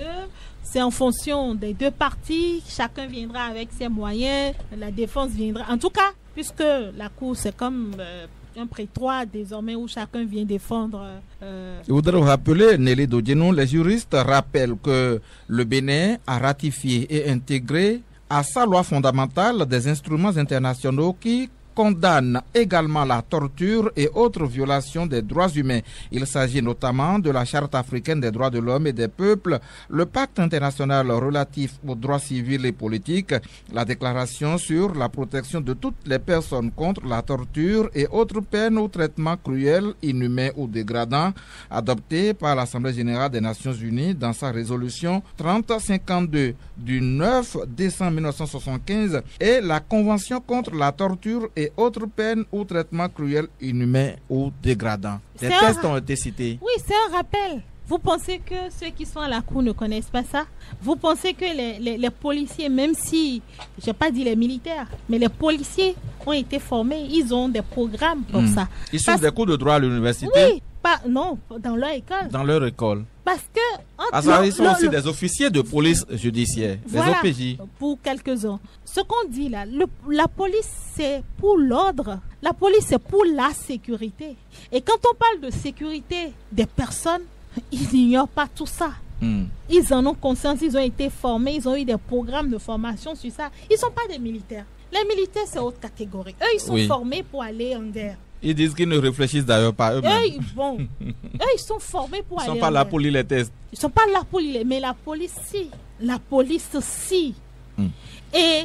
Speaker 3: c'est en fonction des 2 parties, chacun viendra avec ses moyens, la défense viendra. En tout cas, puisque la Cour c'est comme un prétoire désormais où chacun vient défendre.
Speaker 1: Je voudrais vous rappeler, Nelly Dodjenou, les juristes rappellent que le Bénin a ratifié et intégré à sa loi fondamentale des instruments internationaux qui condamne également la torture et autres violations des droits humains. Il s'agit notamment de la Charte africaine des droits de l'homme et des peuples, le Pacte international relatif aux droits civils et politiques, la Déclaration sur la protection de toutes les personnes contre la torture et autres peines ou traitements cruels, inhumains ou dégradants, adoptée par l'Assemblée générale des Nations unies dans sa résolution 3052 du 9 décembre 1975 et la Convention contre la torture et autres peines ou traitements cruels, inhumains ou dégradants. Des textes ont été cités.
Speaker 3: Oui, c'est un rappel. Vous pensez que ceux qui sont à la Cour ne connaissent pas ça? Vous pensez que les policiers, même si, je n'ai pas dit les militaires, mais les policiers ont été formés, ils ont des programmes pour ça.
Speaker 1: Ils suivent des cours de droit à l'université?
Speaker 3: Oui, non, dans leur école.
Speaker 1: Dans leur école.
Speaker 3: Parce que...
Speaker 1: ils sont aussi des officiers de police judiciaire,
Speaker 3: voilà,
Speaker 1: des OPJ.
Speaker 3: Pour quelques-uns. Ce qu'on dit là, la police c'est pour l'ordre, la police c'est pour la sécurité. Et quand on parle de sécurité des personnes, ils n'ignorent pas tout ça. Ils en ont conscience, ils ont été formés, ils ont eu des programmes de formation sur ça. Ils ne sont pas des militaires. Les militaires c'est autre catégorie. Eux ils sont formés pour aller en guerre.
Speaker 1: Ils disent qu'ils ne réfléchissent d'ailleurs pas eux-mêmes.
Speaker 3: Eux, ils sont formés pour aller.
Speaker 1: Ils ne sont pas là pour lire les tests.
Speaker 3: Ils ne sont pas là pour lire, mais la police, si. La police, si. Et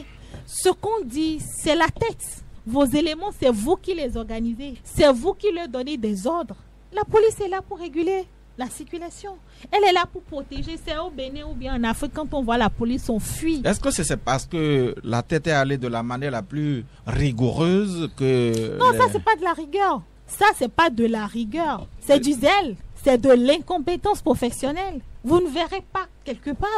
Speaker 3: ce qu'on dit, c'est la tête. Vos éléments, c'est vous qui les organisez. C'est vous qui leur donnez des ordres. La police est là pour réguler la circulation. Elle est là pour protéger. C'est au Bénin ou bien en Afrique, quand on voit la police, on fuit.
Speaker 1: Est-ce que c'est parce que la tête est allée de la manière la plus rigoureuse que...
Speaker 3: Non, ça, c'est pas de la rigueur. Ça, c'est pas de la rigueur. C'est du zèle. C'est de l'incompétence professionnelle. Vous ne verrez pas quelque part.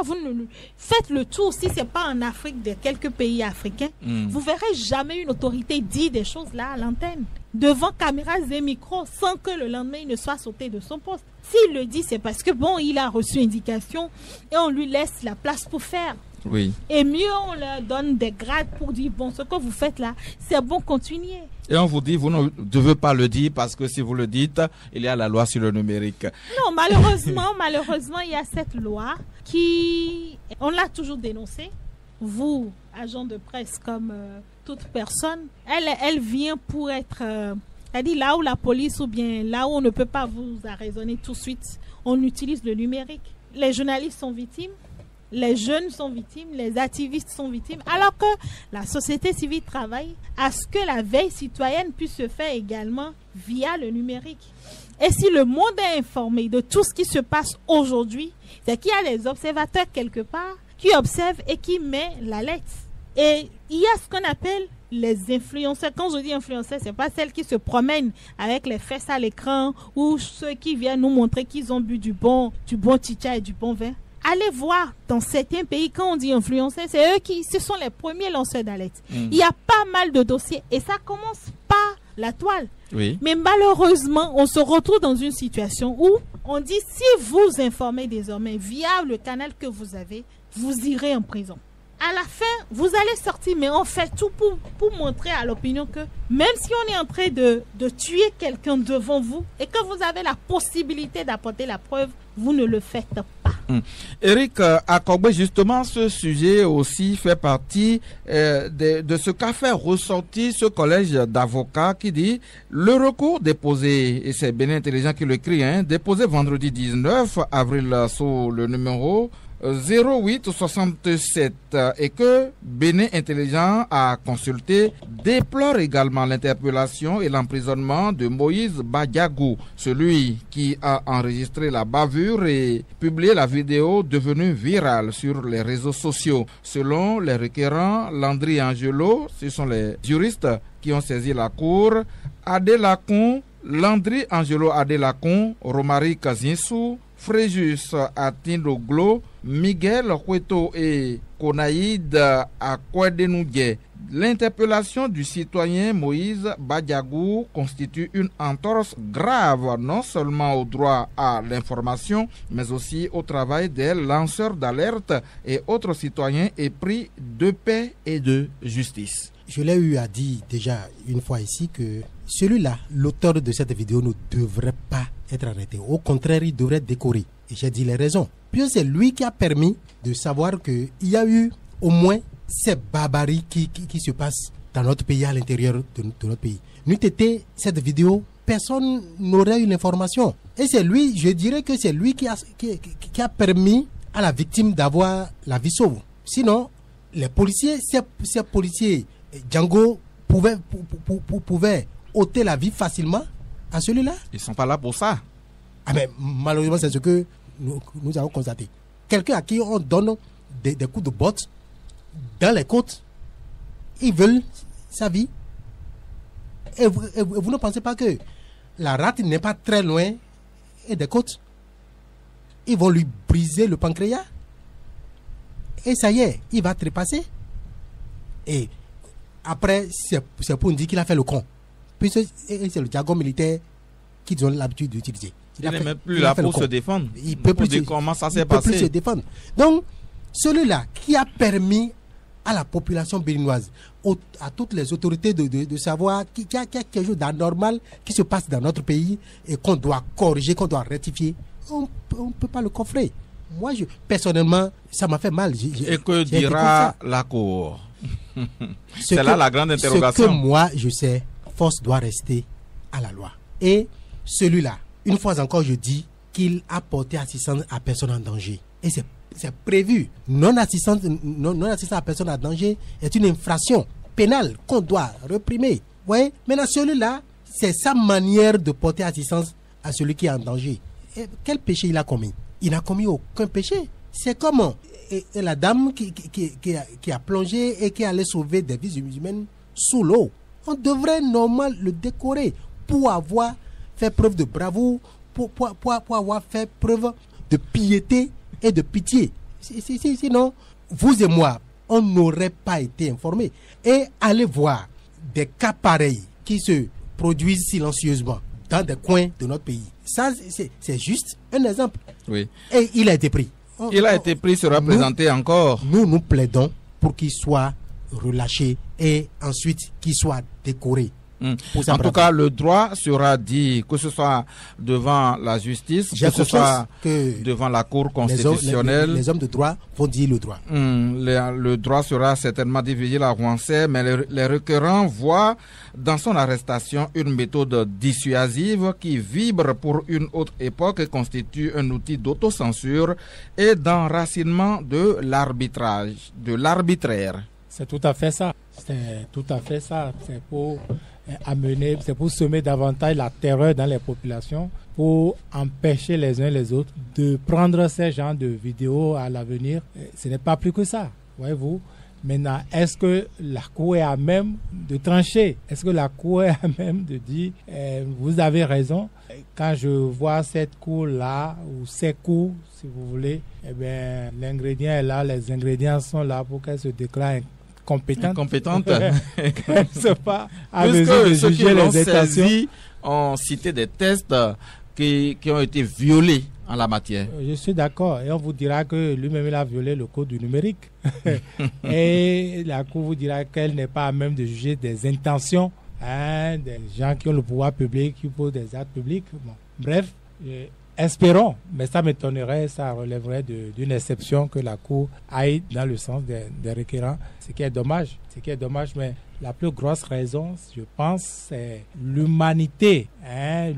Speaker 3: Faites le tour, si ce n'est pas en Afrique, de quelques pays africains. Vous verrez jamais une autorité dire des choses là à l'antenne, devant caméras et micros, sans que le lendemain il ne soit sauté de son poste. S'il le dit, c'est parce que il a reçu indication et on lui laisse la place pour faire.
Speaker 1: Oui.
Speaker 3: Et mieux, on leur donne des grades pour dire, ce que vous faites là, c'est bon, continuez.
Speaker 1: Et on vous dit, vous ne devez pas le dire parce que si vous le dites, il y a la loi sur le numérique.
Speaker 3: Non, malheureusement, il y a cette loi qui, on l'a toujours dénoncée. Vous, agent de presse comme toute personne, elle vient pour être, c'est-à-dire là où la police ou bien là où on ne peut pas vous arraisonner tout de suite, on utilise le numérique. Les journalistes sont victimes. Les jeunes sont victimes, les activistes sont victimes, alors que la société civile travaille à ce que la veille citoyenne puisse se faire également via le numérique. Et si le monde est informé de tout ce qui se passe aujourd'hui, c'est qu'il y a des observateurs quelque part qui observent et qui mettent l'alerte. Et il y a ce qu'on appelle les influenceurs. Quand je dis influenceurs, ce n'est pas celles qui se promènent avec les fesses à l'écran ou ceux qui viennent nous montrer qu'ils ont bu du bon chicha et du bon vin. Allez voir dans certains pays, quand on dit influenceurs, ce sont les premiers lanceurs d'alerte. Il y a pas mal de dossiers et ça commence par la toile.
Speaker 1: Oui.
Speaker 3: Mais malheureusement, on se retrouve dans une situation où on dit si vous informez désormais via le canal que vous avez, vous irez en prison. À la fin, vous allez sortir, mais on fait tout pour montrer à l'opinion que même si on est en train de tuer quelqu'un devant vous et que vous avez la possibilité d'apporter la preuve, vous ne le faites pas.
Speaker 1: Eric Akogbe, justement, ce sujet aussi fait partie de ce qu'a fait ressortir ce collège d'avocats qui dit le recours déposé, et c'est Bénin Intelligent qui l'écrit, déposé vendredi 19 avril sous le numéro 0867 et que Bénin Intelligent a consulté déplore également l'interpellation et l'emprisonnement de Moïse Badiagou, celui qui a enregistré la bavure et publié la vidéo devenue virale sur les réseaux sociaux. Selon les requérants, Landry Angelo, ce sont les juristes qui ont saisi la cour, Adelakon, Landry Angelo Adelakon, Romary Kazinsou, Fréjus Atindoglo, Miguel Hueto et Konaïd Akwedenougué. L'interpellation du citoyen Moïse Badiagou constitue une entorse grave non seulement au droit à l'information, mais aussi au travail des lanceurs d'alerte et autres citoyens épris de paix et de justice.
Speaker 4: Je l'ai eu à dire déjà une fois ici que celui-là, l'auteur de cette vidéo, ne devrait pas être arrêté. Au contraire, il devrait être décoré. Et j'ai dit les raisons. Puis c'est lui qui a permis de savoir qu'il y a eu au moins ces barbaries qui se passent dans notre pays, à l'intérieur de notre pays. N'eût été cette vidéo, personne n'aurait eu l'information. Et c'est lui, je dirais que c'est lui qui a permis à la victime d'avoir la vie sauve. Sinon, les policiers, ces policiers, Django pouvait ôter la vie facilement à celui-là.
Speaker 1: Ils ne sont pas là pour ça.
Speaker 4: Ah mais malheureusement, c'est ce que nous avons constaté. Quelqu'un à qui on donne des coups de botte dans les côtes, ils veulent sa vie. Et vous ne pensez pas que la rate n'est pas très loin et des côtes? Ils vont lui briser le pancréas. Et ça y est, il va trépasser. Et après, c'est pour nous dire qu'il a fait le con. Puis c'est le jargon militaire qu'ils ont l'habitude d'utiliser.
Speaker 1: Il n'est même plus là pour se défendre.
Speaker 4: Il peut plus
Speaker 1: comment ça s'est
Speaker 4: passé.
Speaker 1: passé.
Speaker 4: Peut plus se défendre. Donc, celui-là qui a permis à la population béninoise, à toutes les autorités de savoir qu'il y a quelque chose d'anormal qui se passe dans notre pays et qu'on doit corriger, qu'on doit rectifier, on ne peut pas le coffrer. Moi, personnellement, ça m'a fait mal.
Speaker 1: Et que dira la Cour? C'est là la grande interrogation.
Speaker 4: Ce que moi, je sais, force doit rester à la loi. Et celui-là, une fois encore, je dis qu'il a porté assistance à personne en danger. Et c'est prévu. Non-assistance à personne en danger est une infraction pénale qu'on doit réprimer. Vous voyez? Maintenant, celui-là, c'est sa manière de porter assistance à celui qui est en danger. Et quel péché il a commis? Il n'a commis aucun péché. C'est comme la dame qui a plongé et qui allait sauver des vies humaines sous l'eau. On devrait normalement le décorer pour avoir fait preuve de bravoure, pour avoir fait preuve de piété et de pitié. Sinon, vous et moi, on n'aurait pas été informés. Et allez voir des cas pareils qui se produisent silencieusement dans des coins de notre pays. Ça, c'est juste un exemple.
Speaker 1: Oui.
Speaker 4: Et il a été pris.
Speaker 1: Sera présenté encore.
Speaker 4: Nous plaidons pour qu'il soit relâché et ensuite qu'il soit décoré.
Speaker 1: En tout cas, le droit sera dit, que ce soit devant la justice, que ce soit devant la Cour constitutionnelle.
Speaker 4: Les hommes de droit vont dire le droit.
Speaker 1: Le droit sera certainement divisé à Rouen-Sey, mais les requérants voient dans son arrestation une méthode dissuasive qui vibre pour une autre époque et constitue un outil d'autocensure et d'enracinement de l'arbitrage, de l'arbitraire.
Speaker 5: C'est tout à fait ça. C'est tout à fait ça. C'est pour amener, c'est pour semer davantage la terreur dans les populations, pour empêcher les uns les autres de prendre ces genres de vidéos à l'avenir. Ce n'est pas plus que ça, voyez-vous. Maintenant, est-ce que la Cour est à même de trancher? Est-ce que la Cour est à même de dire vous avez raison? Quand je vois cette Cour-là, ou ces cours, si vous voulez, eh bien, l'ingrédient est là, les ingrédients sont là pour qu'elle se déclare compétente.
Speaker 1: Incompétente.
Speaker 5: Qu'elle ne soit pas à
Speaker 1: Puisque
Speaker 5: mesure de
Speaker 1: ceux
Speaker 5: juger
Speaker 1: qui l'ont
Speaker 5: les intentions.
Speaker 1: saisi ont cité des tests qui ont été violés en la matière.
Speaker 5: Je suis d'accord. Et on vous dira que lui-même, il a violé le code du numérique. Et la Cour vous dira qu'elle n'est pas à même de juger des intentions des gens qui ont le pouvoir public, qui posent des actes publics. Bon. Bref, espérons, mais ça m'étonnerait, ça relèverait d'une exception que la Cour aille dans le sens des requérants, ce qui est dommage. Mais la plus grosse raison, je pense, c'est l'humanité,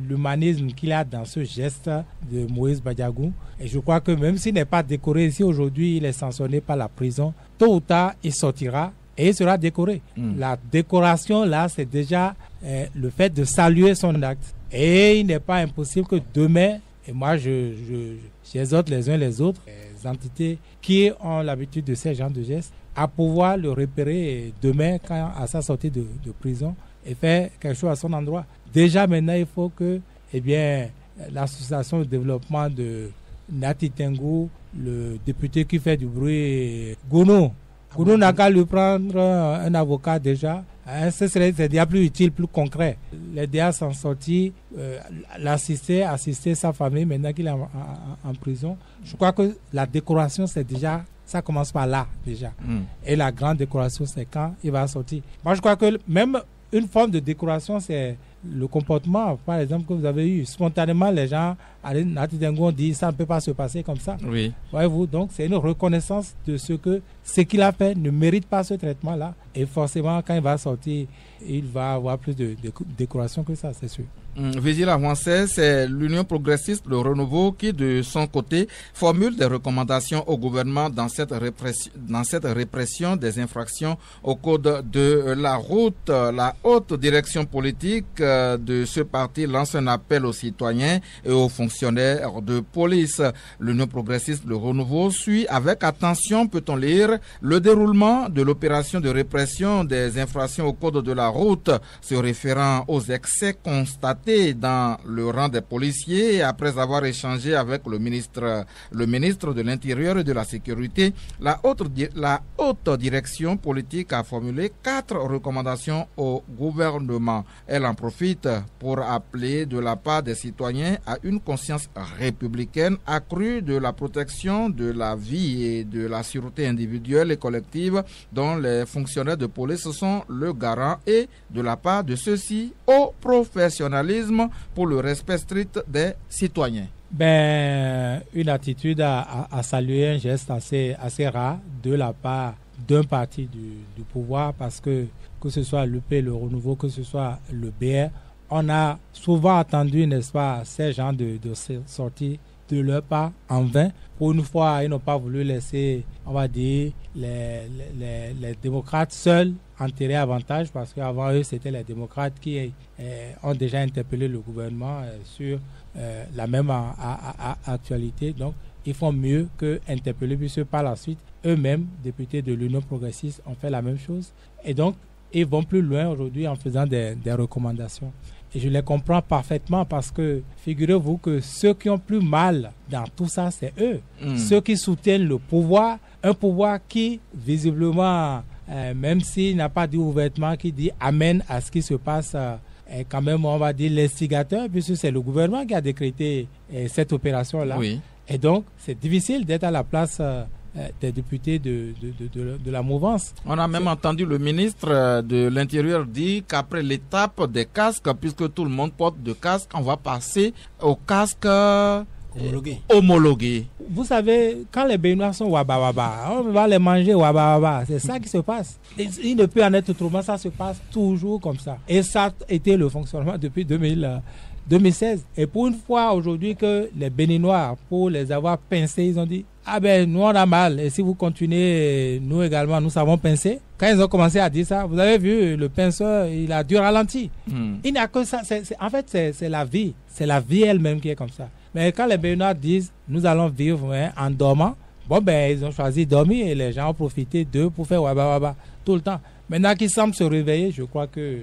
Speaker 5: l'humanisme qu'il y a dans ce geste de Moïse Badiagou. Et je crois que même s'il n'est pas décoré ici aujourd'hui, il est sanctionné par la prison. Tôt ou tard, il sortira et il sera décoré. La décoration, là, c'est déjà le fait de saluer son acte. Et il n'est pas impossible que demain, et moi, j'exhorte les uns les autres, les entités qui ont l'habitude de ces genres de gestes, à pouvoir le repérer demain, à sa sortie de prison, et faire quelque chose à son endroit. Déjà, maintenant, il faut que, l'association de développement de Nati Tengu, le député qui fait du bruit, Gounou n'a qu'à lui prendre un avocat déjà. C'est déjà plus utile, plus concret. Les DA sont sortis, assister sa famille maintenant qu'il est en prison. Je crois que la décoration, c'est déjà, ça commence par là déjà. Et la grande décoration, c'est quand il va sortir. Moi, je crois que même une forme de décoration, c'est le comportement, par exemple, que vous avez eu. Spontanément, les gens à Nati Tengu ont dit ça ne peut pas se passer comme ça.
Speaker 1: Oui.
Speaker 5: Voyez-vous, donc c'est une reconnaissance de ce qu'il a fait ne mérite pas ce traitement-là. Et forcément, quand il va sortir, il va avoir plus de décoration que ça, c'est sûr.
Speaker 1: Vigile avancé, c'est l'Union progressiste, le Renouveau, qui de son côté formule des recommandations au gouvernement dans cette répression des infractions au code de la route. La haute direction politique de ce parti lance un appel aux citoyens et aux fonctionnaires de police. L'Union progressiste, le Renouveau, suit avec attention, peut-on lire, le déroulement de l'opération de répression des infractions au code de la route, se référant aux excès constatés dans le rang des policiers. Après avoir échangé avec le ministre de l'Intérieur et de la Sécurité, la haute direction politique a formulé 4 recommandations au gouvernement. Elle en profite pour appeler de la part des citoyens à une conscience républicaine accrue de la protection de la vie et de la sûreté individuelle et collective dont les fonctionnaires de police sont le garant, et de la part de ceux-ci au professionnalisme pour le respect strict des citoyens.
Speaker 5: Une attitude à saluer, un geste assez rare de la part d'un parti du pouvoir, parce que ce soit l'UP, le Renouveau, que ce soit le BR, on a souvent attendu, n'est-ce pas, ces gens de sortir de leur part en vain. Pour une fois, ils n'ont pas voulu laisser, on va dire, les démocrates seuls en tirer avantage, parce qu'avant eux, c'était les démocrates qui ont déjà interpellé le gouvernement sur la même actualité. Donc, ils font mieux que interpeller, puisque par la suite, eux-mêmes, députés de l'Union progressiste, ont fait la même chose. Et donc, ils vont plus loin aujourd'hui en faisant des recommandations. Et je les comprends parfaitement, parce que figurez-vous que ceux qui ont plus mal dans tout ça, c'est eux. Ceux qui soutiennent le pouvoir, un pouvoir qui, visiblement, même s'il n'a pas dit ouvertement, qui dit amen à ce qui se passe, est quand même, on va dire, l'instigateur, puisque c'est le gouvernement qui a décrété cette opération-là. Oui. Et donc, c'est difficile d'être à la place des députés de la mouvance. On a même entendu le ministre de l'Intérieur dire qu'après l'étape des casques, puisque tout le monde porte de casque, on va passer aux casques homologués. Vous savez, quand les Béninois sont waba, on va les manger waba. C'est ça qui se passe. Il ne peut en être autrement, ça se passe toujours comme ça. Et ça a été le fonctionnement depuis 2016. Et pour une fois aujourd'hui que les Béninois, pour les avoir pincés, ils ont dit nous on a mal, et si vous continuez, nous également nous savons pincer. Quand ils ont commencé à dire ça, vous avez vu, le pinceur, il a dû ralentir. Il n'y a que ça. En fait, c'est la vie. C'est la vie elle-même qui est comme ça. Mais quand les Béninois disent nous allons vivre en dormant, ils ont choisi de dormir, et les gens ont profité d'eux pour faire waba tout le temps. Maintenant qu'ils semblent se réveiller, je crois que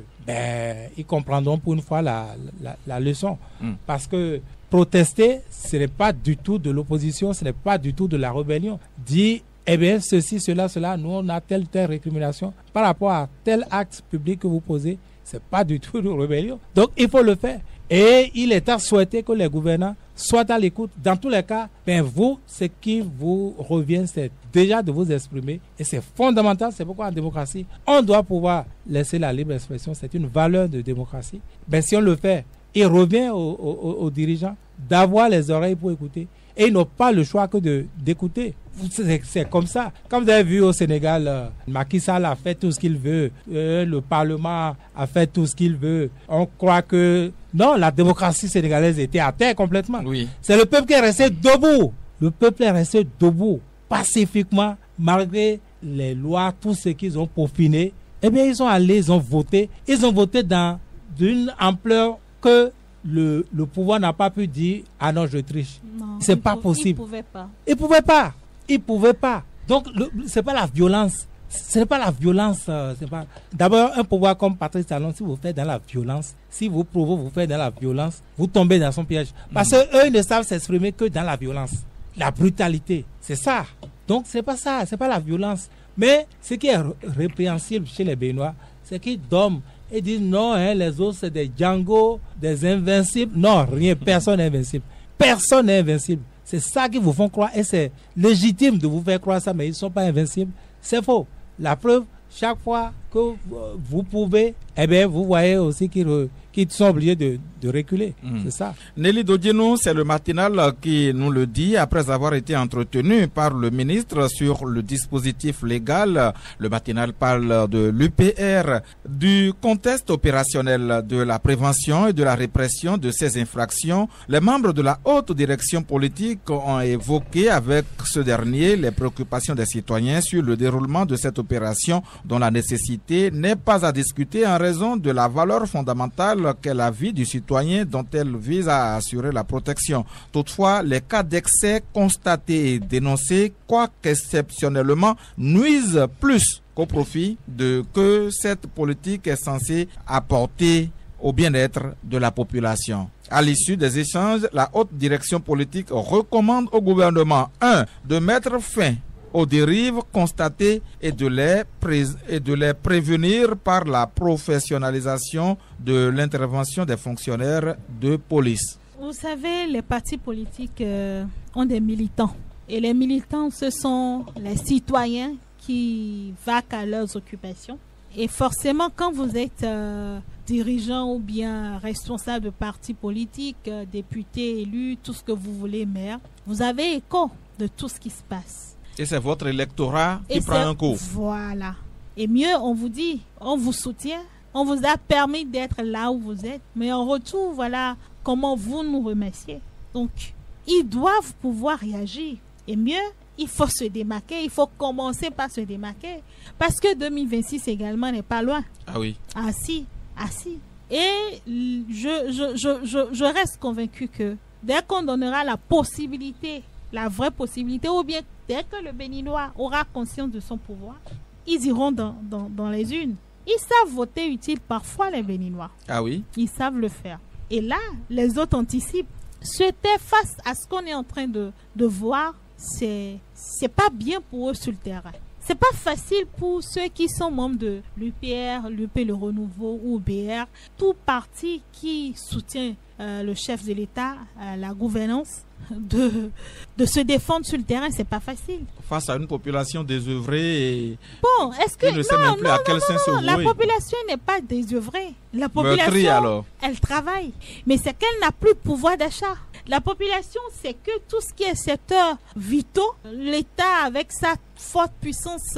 Speaker 5: ils comprendront pour une fois la leçon. Parce que protester, ce n'est pas du tout de l'opposition, ce n'est pas du tout de la rébellion. Dire eh bien, ceci, cela, nous, on a telle récrimination par rapport à tel acte public que vous posez. Ce n'est pas du tout une rébellion. Donc, il faut le faire. Et il est à souhaiter que les gouvernants soient à l'écoute. Dans tous les cas, ben vous, ce qui vous revient, c'est déjà de vous exprimer. Et c'est fondamental. C'est pourquoi en démocratie, on doit pouvoir laisser la libre expression. C'est une valeur de démocratie. Ben, si on le fait, il revient aux dirigeants d'avoir les oreilles pour écouter. Et ils n'ont pas le choix que d'écouter. C'est comme ça. Comme vous avez vu au Sénégal, Macky Sall a fait tout ce qu'il veut. Le Parlement a fait tout ce qu'il veut. On croit que... Non, la démocratie sénégalaise était à terre complètement. Oui. C'est le peuple qui est resté debout. Le peuple est resté debout, pacifiquement, malgré les lois, tout ce qu'ils ont peaufiné. Eh bien, ils sont allés, ils ont voté. Ils ont voté dans une ampleur que... Le pouvoir n'a pas pu dire « Ah non, je triche ». C'est pas possible. Il pouvait pas. Donc, c'est pas la violence. Ce n'est pas la violence. D'abord, un pouvoir comme Patrice Talon, si vous faites dans la violence, si vous prouvez, vous faites dans la violence, vous tombez dans son piège. Parce qu'eux, ils ne savent s'exprimer que dans la violence. La brutalité, c'est ça. Donc, c'est pas ça. C'est pas la violence. Mais ce qui est répréhensible chez les Béninois, c'est qu'ils dorment. Et disent non, les autres c'est des Django, des invincibles. Non, rien, personne n'est invincible. Personne n'est invincible. C'est ça qu'ils vous font croire. Et c'est légitime de vous faire croire ça, mais ils ne sont pas invincibles. C'est faux. La preuve, chaque fois que vous pouvez, eh bien, vous voyez aussi qu'ils sont obligés de reculer. C'est ça.
Speaker 1: Nelly Dodienou, c'est le matinal qui nous le dit après avoir été entretenu par le ministre sur le dispositif légal. Le matinal parle de l'UPR, du contexte opérationnel, de la prévention et de la répression de ces infractions. Les membres de la haute direction politique ont évoqué avec ce dernier les préoccupations des citoyens sur le déroulement de cette opération dont la nécessité n'est pas à discuter en raison de la valeur fondamentale qu'est la vie du citoyen dont elle vise à assurer la protection. Toutefois, les cas d'excès constatés et dénoncés, quoiqu'exceptionnellement, nuisent plus qu'au profit que cette politique est censée apporter au bien-être de la population. À l'issue des échanges, la haute direction politique recommande au gouvernement 1. De mettre fin aux dérives constatées et de les prévenir par la professionnalisation de l'intervention des fonctionnaires de police.
Speaker 3: Vous savez, les partis politiques ont des militants. Et les militants, ce sont les citoyens qui vaquent à leurs occupations. Et forcément, quand vous êtes dirigeant ou bien responsable de parti politique, député, élu, tout ce que vous voulez, maire, vous avez écho de tout ce qui se passe.
Speaker 1: Et c'est votre électorat qui prend un coup.
Speaker 3: Voilà. Et mieux, on vous dit, on vous soutient, on vous a permis d'être là où vous êtes, mais en retour, voilà comment vous nous remerciez. Donc, ils doivent pouvoir réagir. Et mieux, il faut se démarquer, il faut commencer par se démarquer. Parce que 2026 également n'est pas loin.
Speaker 1: Ah oui.
Speaker 3: Ah si. Et je reste convaincu que dès qu'on donnera la possibilité, la vraie possibilité, ou bien dès que le Béninois aura conscience de son pouvoir, ils iront dans les urnes. Ils savent voter utile parfois, les Béninois.
Speaker 1: Ah oui?
Speaker 3: Ils savent le faire. Et là, les autres anticipent. C'était face à ce qu'on est en train de voir, c'est pas bien pour eux sur le terrain. C'est pas facile pour ceux qui sont membres de l'UPR, l'UP Le Renouveau ou BR, tout parti qui soutient le chef de l'État, la gouvernance, de se défendre sur le terrain, c'est pas facile.
Speaker 1: Face à une population désœuvrée et
Speaker 3: bon, est-ce que
Speaker 1: ne sait même plus à quel sens se vouer.
Speaker 3: La population n'est pas désœuvrée. La population, elle travaille, mais c'est qu'elle n'a plus de pouvoir d'achat. La population, c'est que tout ce qui est secteur vitaux, l'État avec sa forte puissance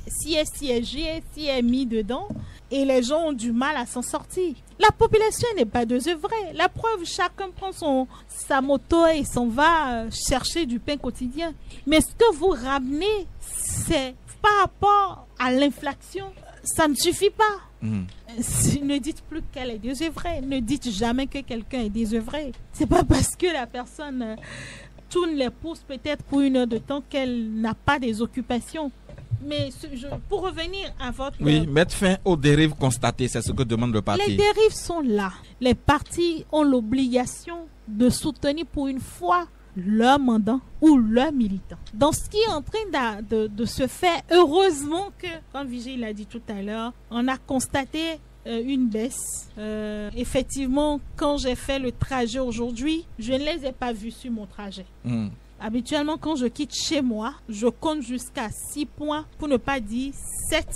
Speaker 3: s'y est siégé, s'y est mis dedans, et les gens ont du mal à s'en sortir. La population n'est pas désœuvrée. La preuve, chacun prend sa moto et s'en va chercher du pain quotidien. Mais ce que vous ramenez, c'est par rapport à l'inflation, ça ne suffit pas. Ne dites plus qu'elle est désœuvrée. Ne dites jamais que quelqu'un est désœuvré. C'est pas parce que la personne tourne les pouces peut-être pour une heure de temps qu'elle n'a pas des occupations. Mais pour revenir à votre...
Speaker 1: Oui, mettre fin aux dérives constatées, c'est ce que demande le parti.
Speaker 3: Les dérives sont là. Les partis ont l'obligation de soutenir pour une fois leurs mandants ou leurs militants. Dans ce qui est en train de se faire, heureusement que, comme Vigile l'a dit tout à l'heure, on a constaté une baisse. Effectivement, quand j'ai fait le trajet aujourd'hui, je ne les ai pas vus sur mon trajet. Habituellement, quand je quitte chez moi, je compte jusqu'à 6 points, pour ne pas dire 7,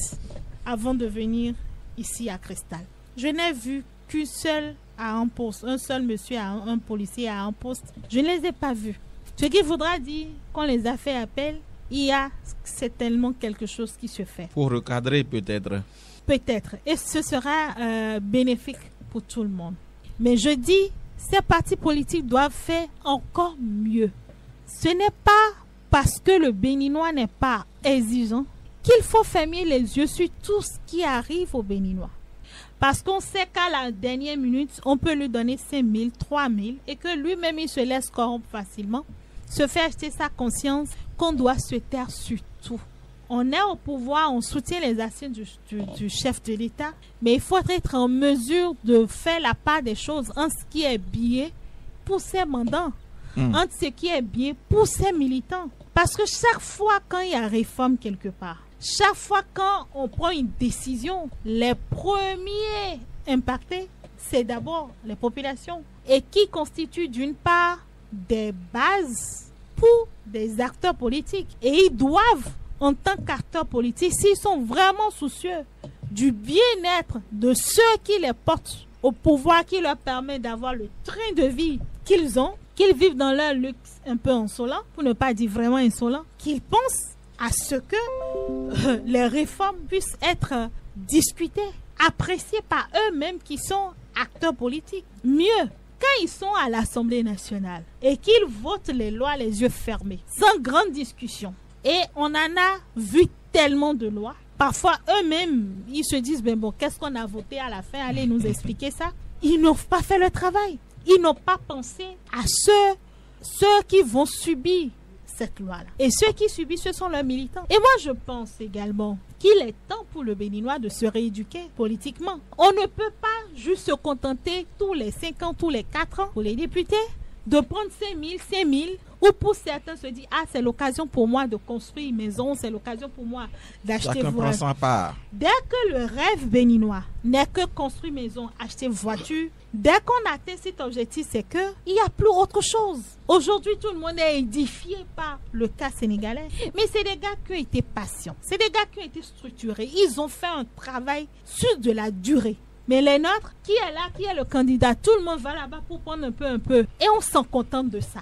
Speaker 3: avant de venir ici à Cristal. Je n'ai vu qu'une seule à un poste, un seul monsieur, un policier à un poste. Je ne les ai pas vus. Ce qui voudra dire qu'on les a fait appel, il y a certainement quelque chose qui se fait.
Speaker 1: Pour recadrer peut-être.
Speaker 3: Peut-être. Et ce sera bénéfique pour tout le monde. Mais je dis, ces partis politiques doivent faire encore mieux. Ce n'est pas parce que le Béninois n'est pas exigeant qu'il faut fermer les yeux sur tout ce qui arrive aux Béninois. Parce qu'on sait qu'à la dernière minute, on peut lui donner 5 000, 3 000 et que lui-même, il se laisse corrompre facilement, se fait acheter sa conscience qu'on doit se taire sur tout. On est au pouvoir, on soutient les actions du chef de l'État, mais il faut être en mesure de faire la part des choses en ce qui est bien pour ses mandants, entre ce qui est bien pour ses militants. Parce que chaque fois quand il y a réforme quelque part, chaque fois quand on prend une décision, les premiers impactés, c'est d'abord les populations et qui constituent d'une part des bases pour des acteurs politiques. Et ils doivent, en tant qu'acteurs politiques, s'ils sont vraiment soucieux du bien-être de ceux qui les portent au pouvoir, qui leur permet d'avoir le train de vie qu'ils ont, qu'ils vivent dans leur luxe un peu insolent, pour ne pas dire vraiment insolent, qu'ils pensent à ce que les réformes puissent être discutées, appréciées par eux-mêmes qui sont acteurs politiques. Mieux, quand ils sont à l'Assemblée nationale et qu'ils votent les lois les yeux fermés, sans grande discussion, et on en a vu tellement de lois, parfois eux-mêmes, ils se disent, ben bon, qu'est-ce qu'on a voté à la fin, allez nous expliquer ça. Ils n'ont pas fait le travail. Ils n'ont pas pensé à ceux qui vont subir cette loi-là. Et ceux qui subissent, ce sont leurs militants. Et moi, je pense également qu'il est temps pour le Béninois de se rééduquer politiquement. On ne peut pas juste se contenter tous les 5 ans, tous les 4 ans, pour les députés, de prendre 5 000, ou pour certains se dire, ah, c'est l'occasion pour moi de construire une maison, c'est l'occasion pour moi d'acheter voiture.
Speaker 1: Chacun prend sa part.
Speaker 3: Dès que le rêve béninois n'est que construire maison, acheter voiture, dès qu'on atteint cet objectif, c'est qu'il n'y a plus autre chose. Aujourd'hui, tout le monde est édifié par le cas sénégalais. Mais c'est des gars qui ont été patients. C'est des gars qui ont été structurés. Ils ont fait un travail sur de la durée. Mais les nôtres, qui est là, qui est le candidat, tout le monde va là-bas pour prendre un peu. Et on s'en contente de ça.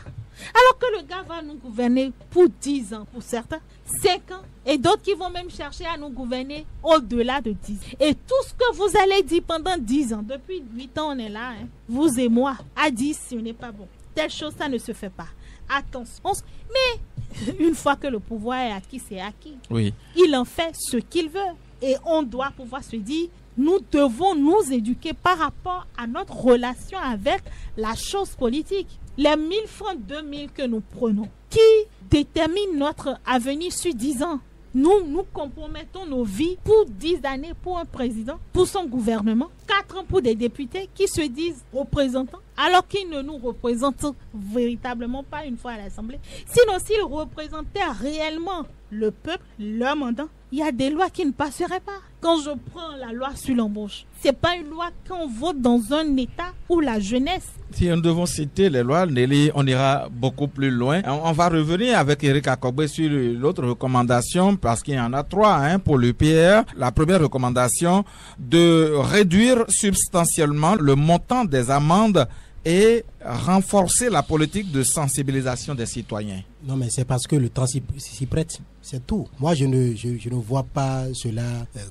Speaker 3: Alors que le gars va nous gouverner pour 10 ans, pour certains, 5 ans, et d'autres qui vont même chercher à nous gouverner au-delà de 10 ans. Et tout ce que vous allez dire pendant 10 ans, depuis 8 ans on est là, vous et moi, à 10, ce n'est pas bon. Telle chose, ça ne se fait pas. Attention. Mais une fois que le pouvoir est acquis, c'est acquis.
Speaker 1: Oui.
Speaker 3: Il en fait ce qu'il veut. Et on doit pouvoir se dire, nous devons nous éduquer par rapport à notre relation avec la chose politique. Les 1000 francs, 2000 que nous prenons, qui déterminent notre avenir sur 10 ans. Nous compromettons nos vies pour 10 années pour un président, pour son gouvernement, 4 ans pour des députés qui se disent représentants, alors qu'ils ne nous représentent véritablement pas une fois à l'Assemblée. Sinon, s'ils représentaient réellement le peuple, leur mandat, il y a des lois qui ne passeraient pas. Quand je prends la loi sur l'embauche, c'est pas une loi qu'on vote dans un État où la jeunesse.
Speaker 1: Si nous devons citer les lois, Nelly, on ira beaucoup plus loin. On va revenir avec Eric Akogbe sur l'autre recommandation, parce qu'il y en a 3 pour l'UPR. La première recommandation, de réduire substantiellement le montant des amendes et renforcer la politique de sensibilisation des citoyens.
Speaker 4: Non, mais c'est parce que le temps s'y prête, c'est tout. Moi, je ne vois pas cela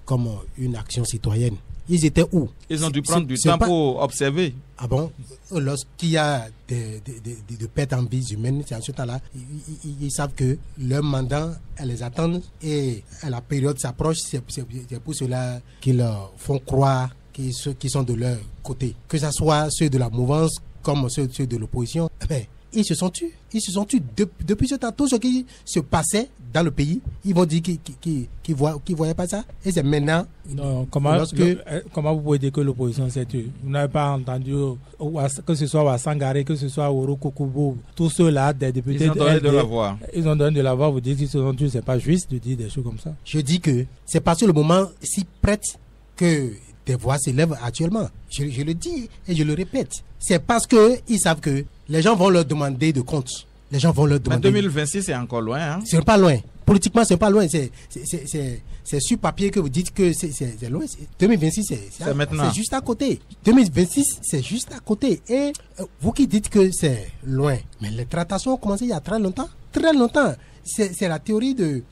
Speaker 4: comme une action citoyenne. Ils étaient où?
Speaker 1: Ils ont dû prendre du temps pour observer. Ah
Speaker 4: bon? Lorsqu'il y a de pertes en vies humaines, c'est en ce temps-là, ils savent que leur mandat, elles les attendent et la période s'approche. C'est pour cela qu'ils font croire qu'ils sont de leur côté. Que ce soit ceux de la mouvance comme ceux de l'opposition. Mais ils se sont tus. Depuis ce temps, tout ce qui se passait dans le pays, ils vont dire qu'ils voyaient pas ça. Et c'est maintenant.
Speaker 5: Non, comment vous pouvez dire que l'opposition s'est tuée? Vous n'avez pas entendu que ce soit à Sangaré, que ce soit à Orokokubo, tous ceux-là, des députés.
Speaker 1: Ils ont donné de la voix.
Speaker 5: Ils ont donné de la voix. Vous dites qu'ils se sont tués. C'est pas juste de dire des choses comme ça.
Speaker 4: Je dis que c'est parce que le moment s'y prête que des voix s'élèvent actuellement. Je le dis et je le répète. C'est parce qu'ils savent que les gens vont leur demander de compte. Les gens vont leur demander.
Speaker 1: Mais 2026, c'est encore loin. Hein?
Speaker 4: C'est pas loin. Politiquement, c'est pas loin. C'est sur papier que vous dites que c'est loin. 2026, c'est maintenant. C'est juste à côté. 2026, c'est juste à côté. Et vous qui dites que c'est loin, mais les tractations ont commencé il y a très longtemps. Très longtemps. C'est la théorie de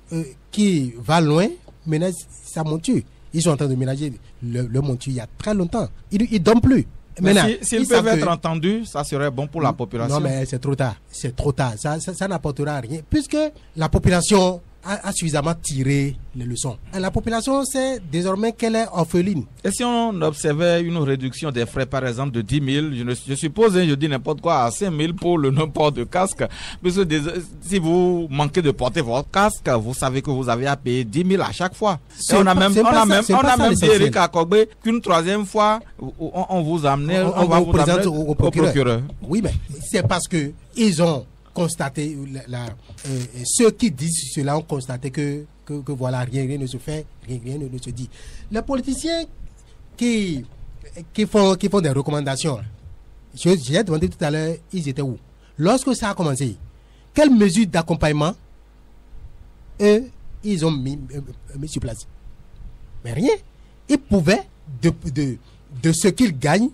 Speaker 4: qui va loin, ménage sa monture. Ils sont en train de ménager le monture il y a très longtemps. Ils ne dorment plus.
Speaker 1: Mais s'ils peuvent être entendus, ça serait bon pour la population.
Speaker 4: Non, mais c'est trop tard. C'est trop tard. Ça n'apportera rien. Puisque la population a suffisamment tiré les leçons. Et la population sait désormais qu'elle est orpheline.
Speaker 1: Et si on observait une réduction des frais, par exemple, de 10 000, je suppose, je dis n'importe quoi, à 5 000 pour le non-port de casque. Parce que si vous manquez de porter votre casque, vous savez que vous avez à payer 10 000 à chaque fois. Et on a même dit, Eric Akogbe, qu'une troisième fois, on vous amène, on va vous présenter au procureur.
Speaker 4: Oui, mais c'est parce que ils ont constaté, ceux qui disent cela ont constaté que voilà, rien ne se fait, rien ne se dit. Les politiciens qui font des recommandations, j'ai demandé tout à l'heure, ils étaient où? Lorsque ça a commencé, quelles mesures d'accompagnement ils ont mis sur place? Mais rien. Ils pouvaient, de ce qu'ils gagnent,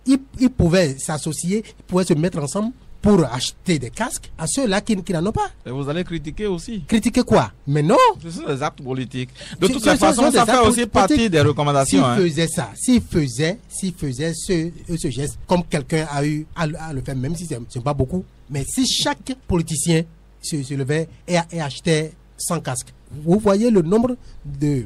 Speaker 4: ils pouvaient s'associer, ils pouvaient se mettre ensemble pour acheter des casques à ceux-là qui n'en ont pas.
Speaker 1: Et vous allez critiquer aussi.
Speaker 4: Critiquer quoi? Mais non.
Speaker 1: Ce sont des actes politiques. De toute façon, ça fait aussi partie des recommandations.
Speaker 4: S'ils faisaient ce geste, comme quelqu'un a eu à le faire, même si ce n'est pas beaucoup, mais si chaque politicien se levait et achetait 100 casques, vous voyez le nombre le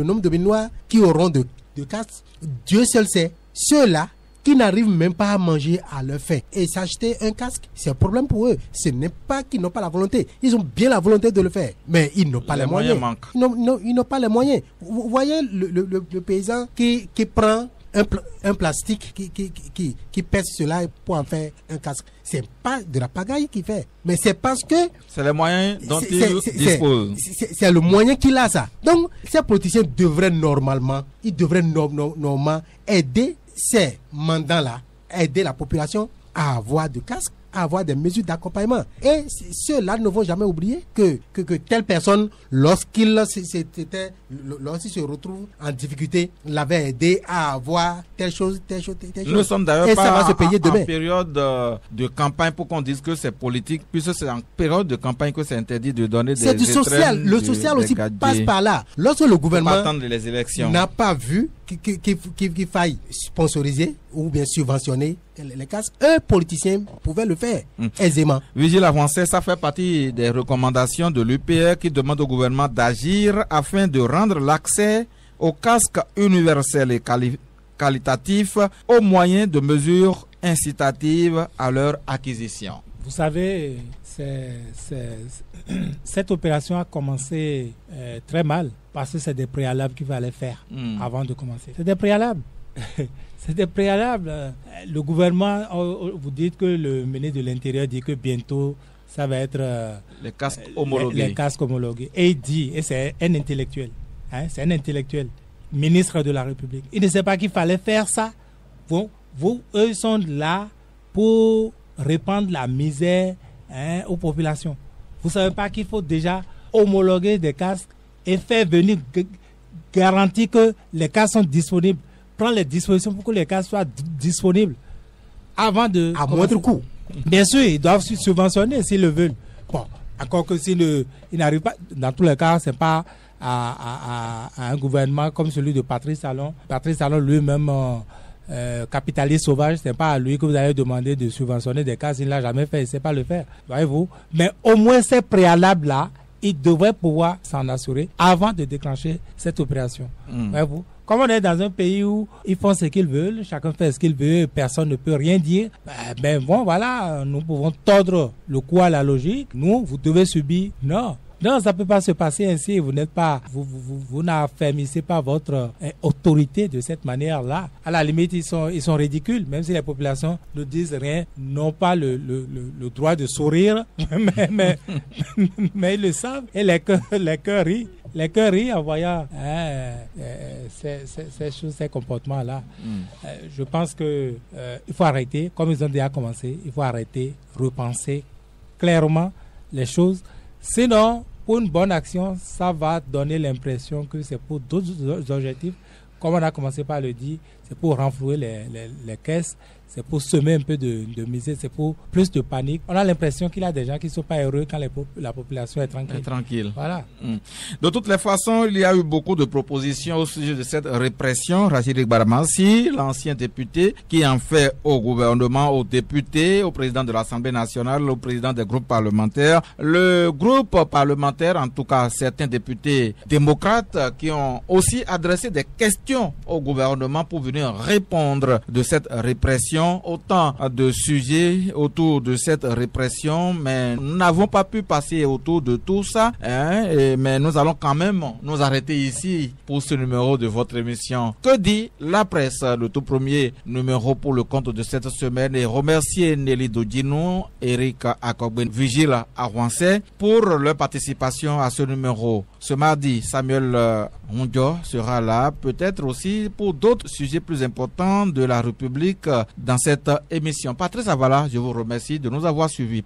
Speaker 4: nombre de Béninois qui auront de casques. Dieu seul sait. Ceux-là qui n'arrivent même pas à manger à leur faim et s'acheter un casque, c'est un problème pour eux. Ce n'est pas qu'ils n'ont pas la volonté. Ils ont bien la volonté de le faire, mais ils n'ont pas les moyens. Ils n'ont pas les moyens. Vous voyez le paysan qui prend un plastique qui pèse cela pour en faire un casque. C'est pas de la pagaille qu'il fait, mais c'est parce que
Speaker 1: c'est les moyens dont il dispose.
Speaker 4: C'est le moyen qu'il a, ça. Donc ces politiciens devraient normalement aider ces mandants-là, aider la population à avoir de casques, à avoir des mesures d'accompagnement. Et ceux-là ne vont jamais oublier que telle personne, lorsqu'il se retrouve en difficulté, l'avait aidé à avoir telle chose.
Speaker 1: Nous sommes d'ailleurs pas en période de campagne pour qu'on dise que c'est politique, puisque c'est en période de campagne que c'est interdit de donner des
Speaker 4: c'est du social. Le social aussi passe par là. Lorsque le gouvernement
Speaker 1: les élections
Speaker 4: n'a pas vu qu'il faille sponsoriser ou bien subventionner les casques, un politicien pouvait le faire aisément.
Speaker 1: Vigile avancé, ça fait partie des recommandations de l'UPR qui demande au gouvernement d'agir afin de rendre l'accès aux casques universels et qualitatifs au moyen de mesures incitatives à leur acquisition.
Speaker 5: Vous savez, cette opération a commencé très mal parce que c'est des préalables qu'il fallait faire avant de commencer. C'est des préalables. C'est des préalables. Le gouvernement, vous dites que le ministre de l'Intérieur dit que bientôt ça va être
Speaker 1: les casques homologués.
Speaker 5: Les casques homologués. Et il dit, et c'est un intellectuel, c'est un intellectuel, ministre de la République. Il ne sait pas qu'il fallait faire ça. Eux sont là pour répandre la misère aux populations. Vous ne savez pas qu'il faut déjà homologuer des casques et faire venir garantir que les casques sont disponibles. Prendre les dispositions pour que les casques soient disponibles avant de...
Speaker 4: À moindre coût.
Speaker 5: Bien sûr, ils doivent subventionner s'ils le veulent. Bon, encore que s'ils n'arrivent pas... Dans tous les cas, ce n'est pas à un gouvernement comme celui de Patrice Talon. Patrice Talon lui-même... capitaliste sauvage, c'est pas à lui que vous allez demander de subventionner des casques, il ne l'a jamais fait, il ne sait pas le faire, voyez-vous. Mais au moins ces préalables-là, ils devraient pouvoir s'en assurer avant de déclencher cette opération. Voyez-vous? Comme on est dans un pays où ils font ce qu'ils veulent, chacun fait ce qu'il veut, personne ne peut rien dire, ben bon, voilà, nous pouvons tordre le cou à la logique. Nous, vous devez subir. Non, ça peut pas se passer ainsi. Vous n'êtes pas, vous n'affermissez pas votre autorité de cette manière-là. À la limite, ils sont ridicules, même si les populations ne disent rien, n'ont pas le droit de sourire, mais ils le savent. Et les cœurs rient. Les cœurs rient en voyant ces choses, ces comportements-là. Je pense que il faut arrêter, comme ils ont déjà commencé, il faut arrêter, repenser clairement les choses. Sinon, pour une bonne action, ça va donner l'impression que c'est pour d'autres objectifs. Comme on a commencé par le dire, c'est pour renflouer les caisses, c'est pour semer un peu de misère, c'est pour plus de panique. On a l'impression qu'il y a des gens qui ne sont pas heureux quand la population est tranquille. Voilà.
Speaker 1: De toutes les façons, il y a eu beaucoup de propositions au sujet de cette répression. Rachid Barmassi, l'ancien député, qui en fait au gouvernement, aux députés, au président de l'Assemblée nationale, au président des groupes parlementaires. Le groupe parlementaire, en tout cas certains députés démocrates, qui ont aussi adressé des questions au gouvernement pour venir répondre de cette répression. Autant de sujets autour de cette répression, mais nous n'avons pas pu passer autour de tout ça, mais nous allons quand même nous arrêter ici pour ce numéro de votre émission. Que dit la presse, le tout premier numéro pour le compte de cette semaine, et remercier Nelly Dodino, Eric Akogben, Vigile à Rouen-Sey pour leur participation à ce numéro. Ce mardi, Samuel Hondjo sera là, peut-être aussi pour d'autres sujets plus importants de la République dans cette émission. Patrice Avala, je vous remercie de nous avoir suivis.